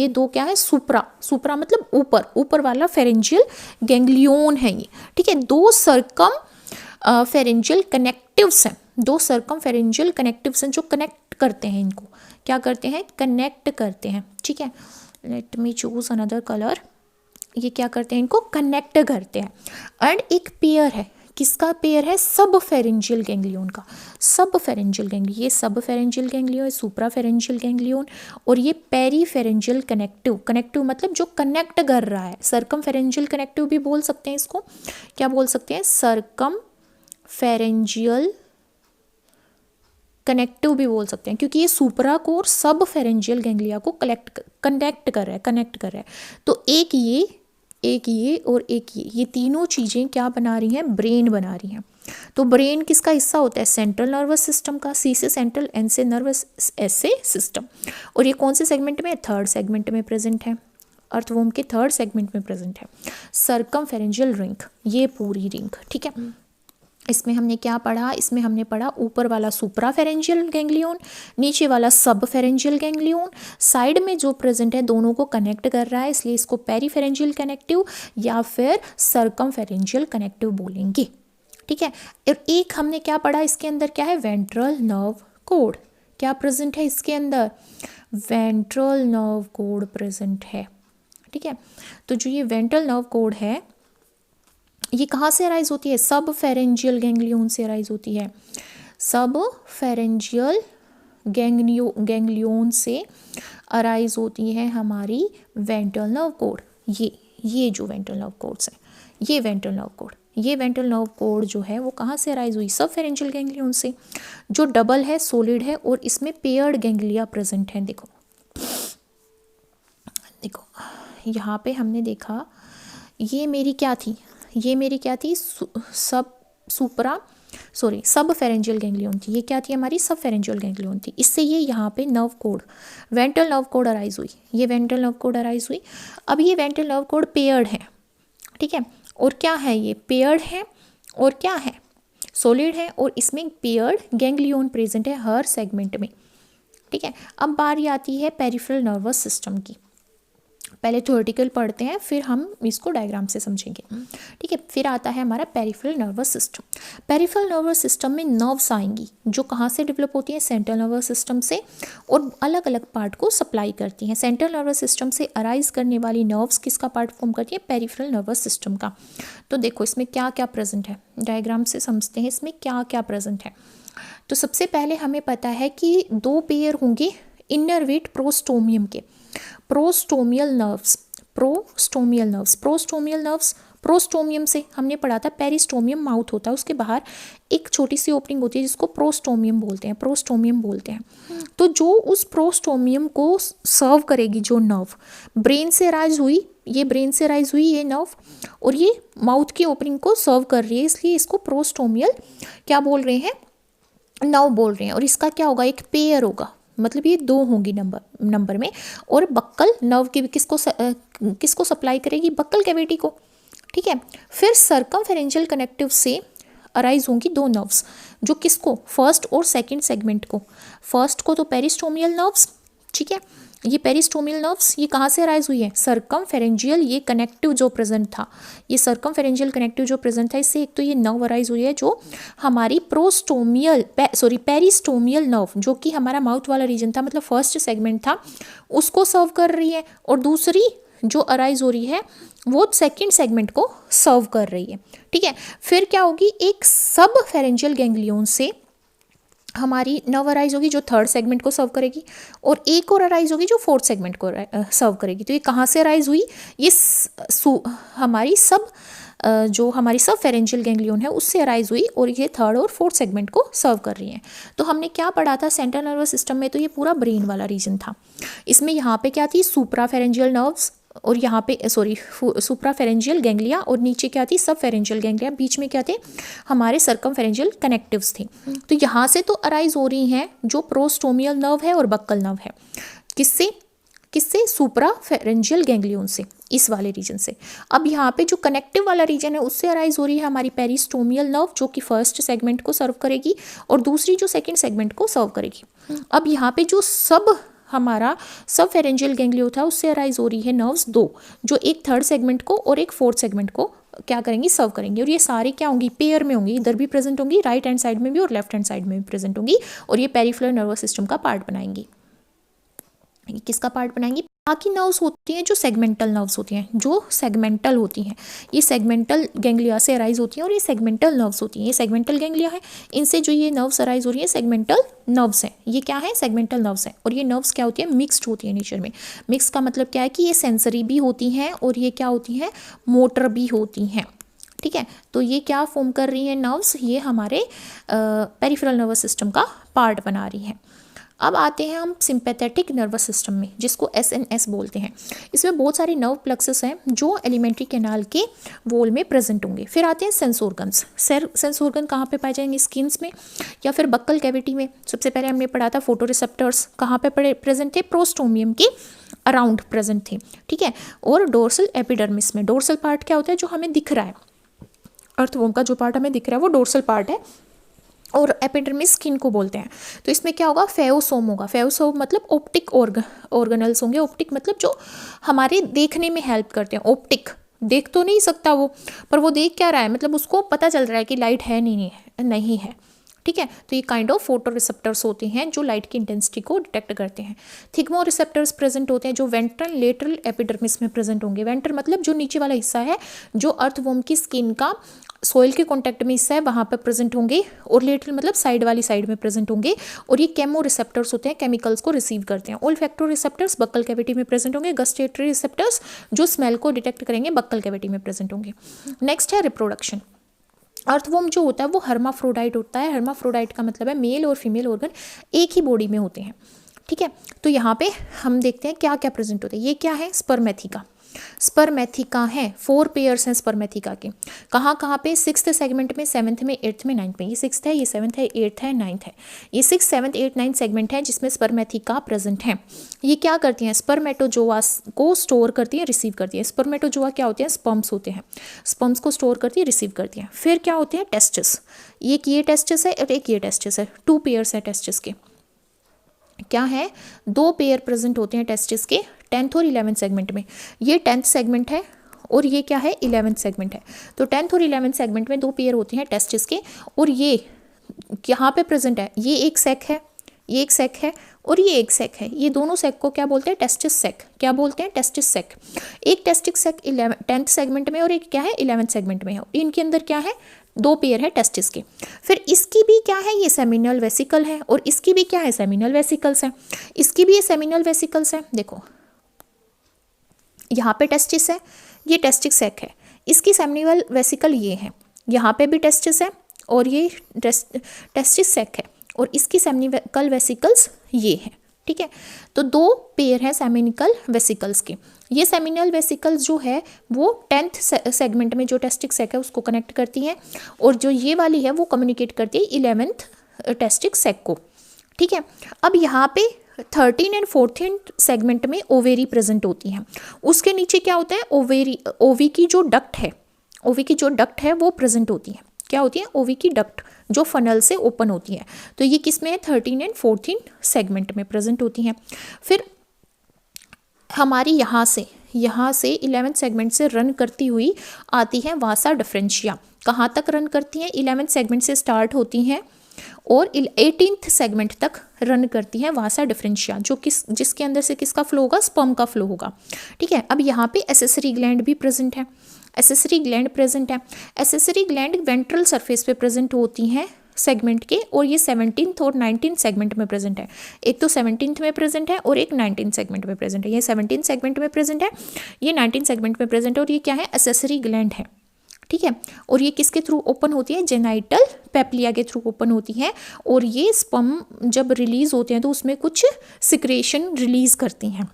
दो क्या है? सुप्रा मतलब ऊपर वाला फेरेंजियल गैंग्लियन है ये। ठीक है, 2 फेरेंजियल कनेक्टिव्स हैं, 2 सर्कमफेरेंजियल कनेक्टिव्स हैं जो कनेक्ट करते हैं, इनको क्या करते हैं? कनेक्ट करते हैं। ठीक है, let me choose another colour. ये क्या करते हैं? इनको कनेक्ट करते हैं। एंड एक पेयर है, किसका पेयर है? सब फेरेंजियल गैंग्लियन का। सब फेरेंजियल गैंग्लियन, ये सब फेरेंजियल गैंग्लियन है, सुप्रा फेरेंजियल गैंग्लियन, और ये पेरीफेरेंजियल कनेक्टिव मतलब जो कनेक्ट कर रहा है। सर्कम फेरेंजियल कनेक्टिव भी बोल सकते हैं इसको, क्या बोल सकते हैं? सर्कम फेरेंजियल कनेक्टिव भी बोल सकते हैं, क्योंकि ये सुपरा को और सब फेरेंजियल गैंग्लिया को कनेक्ट कर रहा है। तो एक ये और एक ये तीनों चीज़ें क्या बना रही हैं? ब्रेन बना रही हैं। तो ब्रेन किसका हिस्सा होता है? सेंट्रल नर्वस सिस्टम का। सी से सेंट्रल, एन से नर्वस, एस से सिस्टम। और ये कौन से सेगमेंट में? 3rd सेगमेंट में प्रेजेंट है। अर्थवर्म के 3rd सेगमेंट में प्रेजेंट है सर्कमफेरेंजियल रिंग, ये पूरी रिंग। ठीक है, इसमें हमने क्या पढ़ा? इसमें हमने पढ़ा ऊपर वाला सुप्राफेरेंजियल गैंग्लियन, नीचे वाला सब फेरेंजियल गैंग्लियन, साइड में जो प्रेजेंट है दोनों को कनेक्ट कर रहा है, इसलिए इसको पेरीफेरेंजियल कनेक्टिव या फिर सर्कमफेरेंजियल कनेक्टिव बोलेंगे। ठीक है, और एक हमने क्या पढ़ा? इसके अंदर क्या है? Ventral nerve code. क्या प्रेजेंट है इसके अंदर, वेंट्रल नर्व कोड प्रेजेंट है। ठीक है, तो जो ये वेंट्रल नर्व कोड है ये कहाँ से अराइज होती है, सब फेरेंजियल गैंग्लियन से अराइज होती है, सब फेरेंजियल गैंग्लियन से अराइज होती है हमारी वेंट्रल नर्व कोड। ये जो वेंट्रल नर्व कोड्स है, ये वेंट्रल नर्व कोड जो है वो कहाँ से अराइज हुई, सब फेरेंजियल गैंग्लियन से, जो डबल है, सॉलिड है और इसमें पेयर्ड गैंग्लिया प्रेजेंट है। देखो यहाँ पे हमने देखा ये मेरी क्या थी, सब फेरेंजियल गैंग्लियन थी। ये क्या थी हमारी, सब फेरेंजियल गैंग्लियन थी। इससे ये यहाँ पे nerve code, ventral nerve code arise हुई, ये वेंट्रल नर्व कोड अराइज हुई। अब ये वेंट्रल नर्व कोड पेयर्ड है, ठीक है, और क्या है, ये पेयर्ड है और क्या है, सॉलिड है, और इसमें पेयर्ड गैंग्लियन प्रेजेंट है हर सेगमेंट में। ठीक है, अब बारी आती है पेरिफेरल नर्वस सिस्टम की। पहले थ्योरेटिकल पढ़ते हैं, फिर हम इसको डायग्राम से समझेंगे। ठीक है, फिर आता है हमारा peripheral nervous system. Peripheral nervous system में नर्व्स आएंगी जो कहाँ से डेवलप होती हैं, सेंट्रल नर्वस सिस्टम से, और अलग अलग पार्ट को सप्लाई करती हैं। सेंट्रल नर्वस सिस्टम से अराइज करने वाली नर्व्स किसका पार्ट फॉर्म करती है, पेरिफेरल नर्वस सिस्टम का। तो देखो इसमें क्या क्या प्रेजेंट है, डायग्राम से समझते हैं इसमें क्या क्या प्रेजेंट है। तो सबसे पहले हमें पता है कि दो पेयर होंगे इनरवेट प्रोस्टोमियम के, प्रोस्टोमियल नर्व्स, प्रोस्टोमियम से हमने पढ़ा था, पेरिस्टोमियम माउथ होता है, उसके बाहर एक छोटी सी ओपनिंग होती है जिसको प्रोस्टोमियम बोलते हैं। तो जो उस प्रोस्टोमियम को सर्व करेगी, जो नर्व ब्रेन से अराइज हुई, ये नर्व, और ये माउथ की ओपनिंग को सर्व कर रही है, इसलिए इसको प्रोस्टोमियल क्या बोल रहे हैं, नर्व बोल रहे हैं। और इसका क्या होगा, एक पेयर होगा, मतलब ये दो होंगी नंबर में, और बक्कल नर्व की किसको सप्लाई करेगी, बक्कल कैविटी को। ठीक है, फिर सर्कमफेरेंजियल कनेक्टिव से अराइज होंगी दो नर्व्स, जो किसको, फर्स्ट और सेकंड सेगमेंट को। फर्स्ट को तो पेरिस्टोमियल नर्व्स, ठीक है, ये पेरिस्टोमियल नर्व्स ये कहाँ से अराइज हुई है, सर्कमफेरेंजियल ये कनेक्टिव जो प्रेजेंट था, ये सर्कमफेरेंजियल कनेक्टिव जो प्रेजेंट था, इससे एक तो ये नर्व अराइज हुई है जो हमारी पेरिस्टोमियल नर्व, जो कि हमारा माउथ वाला रीजन था, मतलब फर्स्ट सेगमेंट था, उसको सर्व कर रही है, और दूसरी जो अराइज हो रही है वो सेकंड सेगमेंट को सर्व कर रही है। ठीक है, फिर क्या होगी, एक सब फेरेंजियल गैंग्लियन से हमारी नर्व अराइज होगी जो थर्ड सेगमेंट को सर्व करेगी, और एक और अराइज होगी जो फोर्थ सेगमेंट को सर्व करेगी। तो ये कहाँ से अराइज हुई, ये हमारी सब फेरेंजियल गैंग्लियन है उससे अराइज हुई, और ये थर्ड और फोर्थ सेगमेंट को सर्व कर रही है। तो हमने क्या पढ़ा था सेंट्रल नर्वस सिस्टम में, तो ये पूरा ब्रेन वाला रीजन था। इसमें यहाँ पे क्या थी, सुप्रा फेरेंजियल नर्व्स, और यहाँ पे सुप्रा फेरेंजियल गैंग्लिया, और नीचे क्या थी, सब फेरेंजियल गैंग्लिया, बीच में क्या थे, हमारे सर्कम फेरेंजियल कनेक्टिव्स थे। तो यहाँ से तो अराइज हो रही हैं जो प्रोस्टोमियल नर्व है और बक्कल नर्व है, किससे सुप्रा फेरेंजियल गैंग्लियन से, इस वाले रीजन से। अब यहाँ पे जो कनेक्टिव वाला रीजन है उससे अराइज हो रही है हमारी पेरिस्टोमियल नर्व, जो कि फर्स्ट सेगमेंट को सर्व करेगी, और दूसरी जो सेकंड सेगमेंट को सर्व करेगी। अब यहाँ पे जो हमारा सब फेरेंजियल गैंग्लियो था उससे अराइज हो रही है नर्व्स दो, जो एक थर्ड सेगमेंट को और एक फोर्थ सेगमेंट को क्या करेंगी, सर्व करेंगी, और ये सारी क्या होंगी, पेयर में होंगी, इधर भी प्रेजेंट होंगी, राइट हैंड साइड में भी और लेफ्ट हैंड साइड में भी प्रेजेंट होंगी, और ये पेरिफेरल नर्वस सिस्टम का पार्ट बनाएंगी। किसका पार्ट बनाएंगी, बाकी नर्व्स होती हैं जो सेगमेंटल नर्व्स होती हैं, ये सेगमेंटल गैंग्लिया से अराइज होती हैं, और ये सेगमेंटल नर्व्स होती हैं, ये सेगमेंटल गैंग्लिया है, इनसे जो ये नर्व्स अराइज हो रही है सेगमेंटल नर्व्स हैं। ये क्या है, सेगमेंटल नर्व्स हैं, और ये नर्व्स क्या होती है, मिक्स्ड होती है नेचर में। मिक्स का मतलब क्या है कि ये सेंसरी भी होती हैं और ये क्या होती हैं, मोटर भी होती हैं। ठीक है, तो ये क्या फॉर्म कर रही हैं नर्व्स, ये हमारे पेरिफेरल नर्वस सिस्टम का पार्ट बना रही हैं। अब आते हैं हम सिंपैथेटिक नर्वस सिस्टम में, जिसको एसएनएस बोलते हैं। इसमें बहुत सारे नर्व प्लक्सेस हैं जो एलिमेंट्री कैनाल के वॉल में प्रेजेंट होंगे। फिर आते हैं सेंस ऑर्गन्स। सेंस ऑर्गन कहाँ पे पाए जाएंगे, स्किन्स में या फिर बक्कल कैविटी में। सबसे पहले हमने पढ़ा था फोटो रिसेप्टर्स कहाँ पे प्रेजेंट थे, प्रोस्टोमियम के अराउंड प्रेजेंट थे। ठीक है, और डोर्सल एपिडर्मिस में, डोर्सल पार्ट क्या होता है, जो हमें दिख रहा है, अर्थवॉर्म का जो पार्ट हमें दिख रहा है वो डोर्सल पार्ट है, और एपिडर्मिस स्किन को बोलते हैं। तो इसमें क्या होगा, फेओसोम होगा। फेओसोम मतलब ऑप्टिक ऑर्गेनल्स होंगे। ऑप्टिक मतलब जो हमारे देखने में हेल्प करते हैं। ऑप्टिक देख तो नहीं सकता वो, पर वो देख क्या रहा है, मतलब उसको पता चल रहा है कि लाइट है नहीं है। ठीक है। तो ये काइंड ऑफ फोटो रिसेप्टर्स होते हैं जो लाइट की इंटेंसिटी को डिटेक्ट करते हैं। थिग्मो रिसेप्टर्स प्रेजेंट होते हैं जो वेंट्रल लेटरल एपिडर्मिस में प्रेजेंट होंगे। वेंट्रल मतलब जो नीचे वाला हिस्सा है, जो अर्थवॉर्म की स्किन का सॉइल के कॉन्टैक्ट में हिस्सा है, वहाँ पर प्रेजेंट होंगे, और लेटरल मतलब साइड वाली साइड में प्रेजेंट होंगे। और ये केमो रिसेप्टर्स होते हैं, केमिकल्स को रिसीव करते हैं। ओल्फैक्टो रिसेप्टर्स बक्कल कैविटी में प्रेजेंट होंगे। गस्टेटरी रिसेप्टर्स जो स्मेल को डिटेक्ट करेंगे बक्कल कैविटी में प्रेजेंट होंगे। नेक्स्ट है रिप्रोडक्शन। अर्थवॉर्म जो होता है वो हर्माफ्रोडाइट होता है। हर्माफ्रोडाइट का मतलब है मेल और फीमेल ऑर्गन एक ही बॉडी में होते हैं, ठीक है। तो यहाँ पे हम देखते हैं क्या क्या प्रेजेंट होते हैं। ये क्या है, स्पर्मेथिका। स्पर्मेथिका है, 4 पेयर्स हैं स्पर्मेथिका के। कहाँ कहाँ पे, 6th सेगमेंट में, 7th में, 8th में, 9th में। ये 6th है, ये 7th है, 8th है, 9th है। ये 6, 7, 8, 9 सेगमेंट है जिसमें स्पर्मेथिका प्रेजेंट है। ये क्या करती हैं, स्पर्मेटोजोआ को स्टोर करती है, रिसीव करती है। स्पर्मेटोजोआ क्या होते हैं, स्पर्म्स होते हैं। स्पर्म्स को स्टोर करती है, रिसीव करती है। फिर क्या होते हैं, टेस्टिस। एक ये टेस्टिस है और एक ये टेस्टिस है। 2 पेयर्स है टेस्टिस के। क्या है, 2 पेयर प्रेजेंट होते हैं टेस्टिस के 10th और 11th सेगमेंट में। ये 10th सेगमेंट है और ये क्या है, 11th सेगमेंट है। तो 10th और 11th सेगमेंट में 2 पेयर होते हैं टेस्टिस के। और ये यहाँ पे प्रेजेंट है, ये एक सेक है, ये एक सेक है और ये एक सेक है। ये दोनों सेक को क्या बोलते हैं, टेस्टिस सेक। क्या बोलते हैं, टेस्टिस सेक। एक टेस्टिस सेक 10th सेगमेंट में और एक क्या है, 11th सेगमेंट में है। इनके अंदर क्या है, 2 पेयर है टेस्टिस के। फिर इसकी भी क्या है, ये सेमिनल वेसिकल है, और इसकी भी क्या है, सेमिनल वेसिकल्स है। इसकी भी ये सेमिनल वेसिकल्स है। देखो यहाँ पे टेस्टिस है, ये टेस्टिस सेक है। इसकी सेमिनल वेसिकल ये है, यहाँ पे भी टेस्टिस है और ये टेस्टिस सेक है, और इसकी सेमिनिकल वेसिकल्स ये है, ठीक है। तो 2 पेयर है सेमिनिकल वेसिकल्स के। ये सेमिनल वेसिकल्स जो है वो 10th सेगमेंट में जो टेस्टिस सेक है उसको कनेक्ट करती हैं, और जो ये वाली है वो कम्युनिकेट करती है 11th टेस्टिस सेक को, ठीक है। अब यहाँ पे 13 एंड 14th सेगमेंट में ओवेरी प्रेजेंट होती हैं। उसके नीचे क्या होता है, ओवी की जो डक्ट है, ओवी की जो डक्ट है वो प्रेजेंट होती है। क्या होती है, ओवी की डक्ट जो फनल से ओपन होती है। तो ये किस में है, 13 एंड 14 सेगमेंट में प्रेजेंट होती हैं। फिर हमारी यहाँ से 11th सेगमेंट से रन करती हुई आती है वासा डिफरेंशिया। कहाँ तक रन करती हैं, 11th सेगमेंट से स्टार्ट होती हैं और 18th सेगमेंट तक रन करती है वासा डिफरेंशिया, जो जिसके अंदर से किसका फ्लो होगा, स्पर्म का फ्लो होगा, ठीक है। अब यहाँ पे एसेसरी ग्लैंड भी प्रेजेंट है। एसेसरी ग्लैंड प्रेजेंट है। एसेसरी ग्लैंड वेंट्रल सरफेस पे प्रेजेंट होती हैं सेगमेंट के, और ये 17th और 19th सेगमेंट में प्रेजेंट है। एक तो 17th में प्रेजेंट है और एक 19th सेगमेंट में प्रेजेंट है। ये 17th सेगमेंट में प्रेजेंट है, ये 19th सेगमेंट में प्रेजेंट है, और ये क्या है, एसेसरी ग्लैंड है, ठीक है। और ये किसके थ्रू ओपन होती है, जेनाइटल पेप्लिया के थ्रू ओपन होती है। और ये स्पर्म जब रिलीज होते हैं तो उसमें कुछ सिक्रेशन रिलीज करती हैं।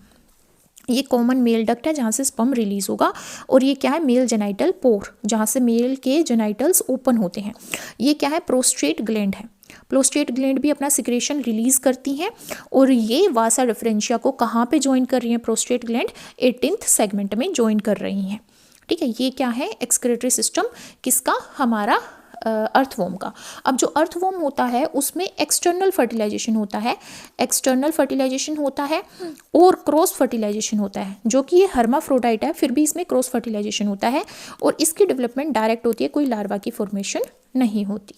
ये कॉमन मेल डक्ट है जहाँ से स्पर्म रिलीज होगा, और ये क्या है, मेल जेनाइटल पोर, जहाँ से मेल के जेनाइटल्स ओपन होते हैं। ये क्या है, प्रोस्टेट ग्लैंड है। प्रोस्टेट ग्लैंड भी अपना सिक्रेशन रिलीज करती हैं, और ये वासा डिफरेंशिया को कहाँ पे ज्वाइन कर रही हैं, प्रोस्टेट ग्लैंड 18th सेगमेंट में ज्वाइन कर रही हैं, ठीक है। ये क्या है, एक्सक्रीटरी सिस्टम किसका, हमारा अर्थवॉर्म का। अब जो अर्थवॉर्म होता है उसमें एक्सटर्नल फर्टिलाइजेशन होता है, एक्सटर्नल फर्टिलाइजेशन होता है और क्रॉस फर्टिलाइजेशन होता है, जो कि ये हर्माफ्रोडाइट है फिर भी इसमें क्रॉस फर्टिलाइजेशन होता है, और इसकी डेवलपमेंट डायरेक्ट होती है, कोई लार्वा की फॉर्मेशन नहीं होती।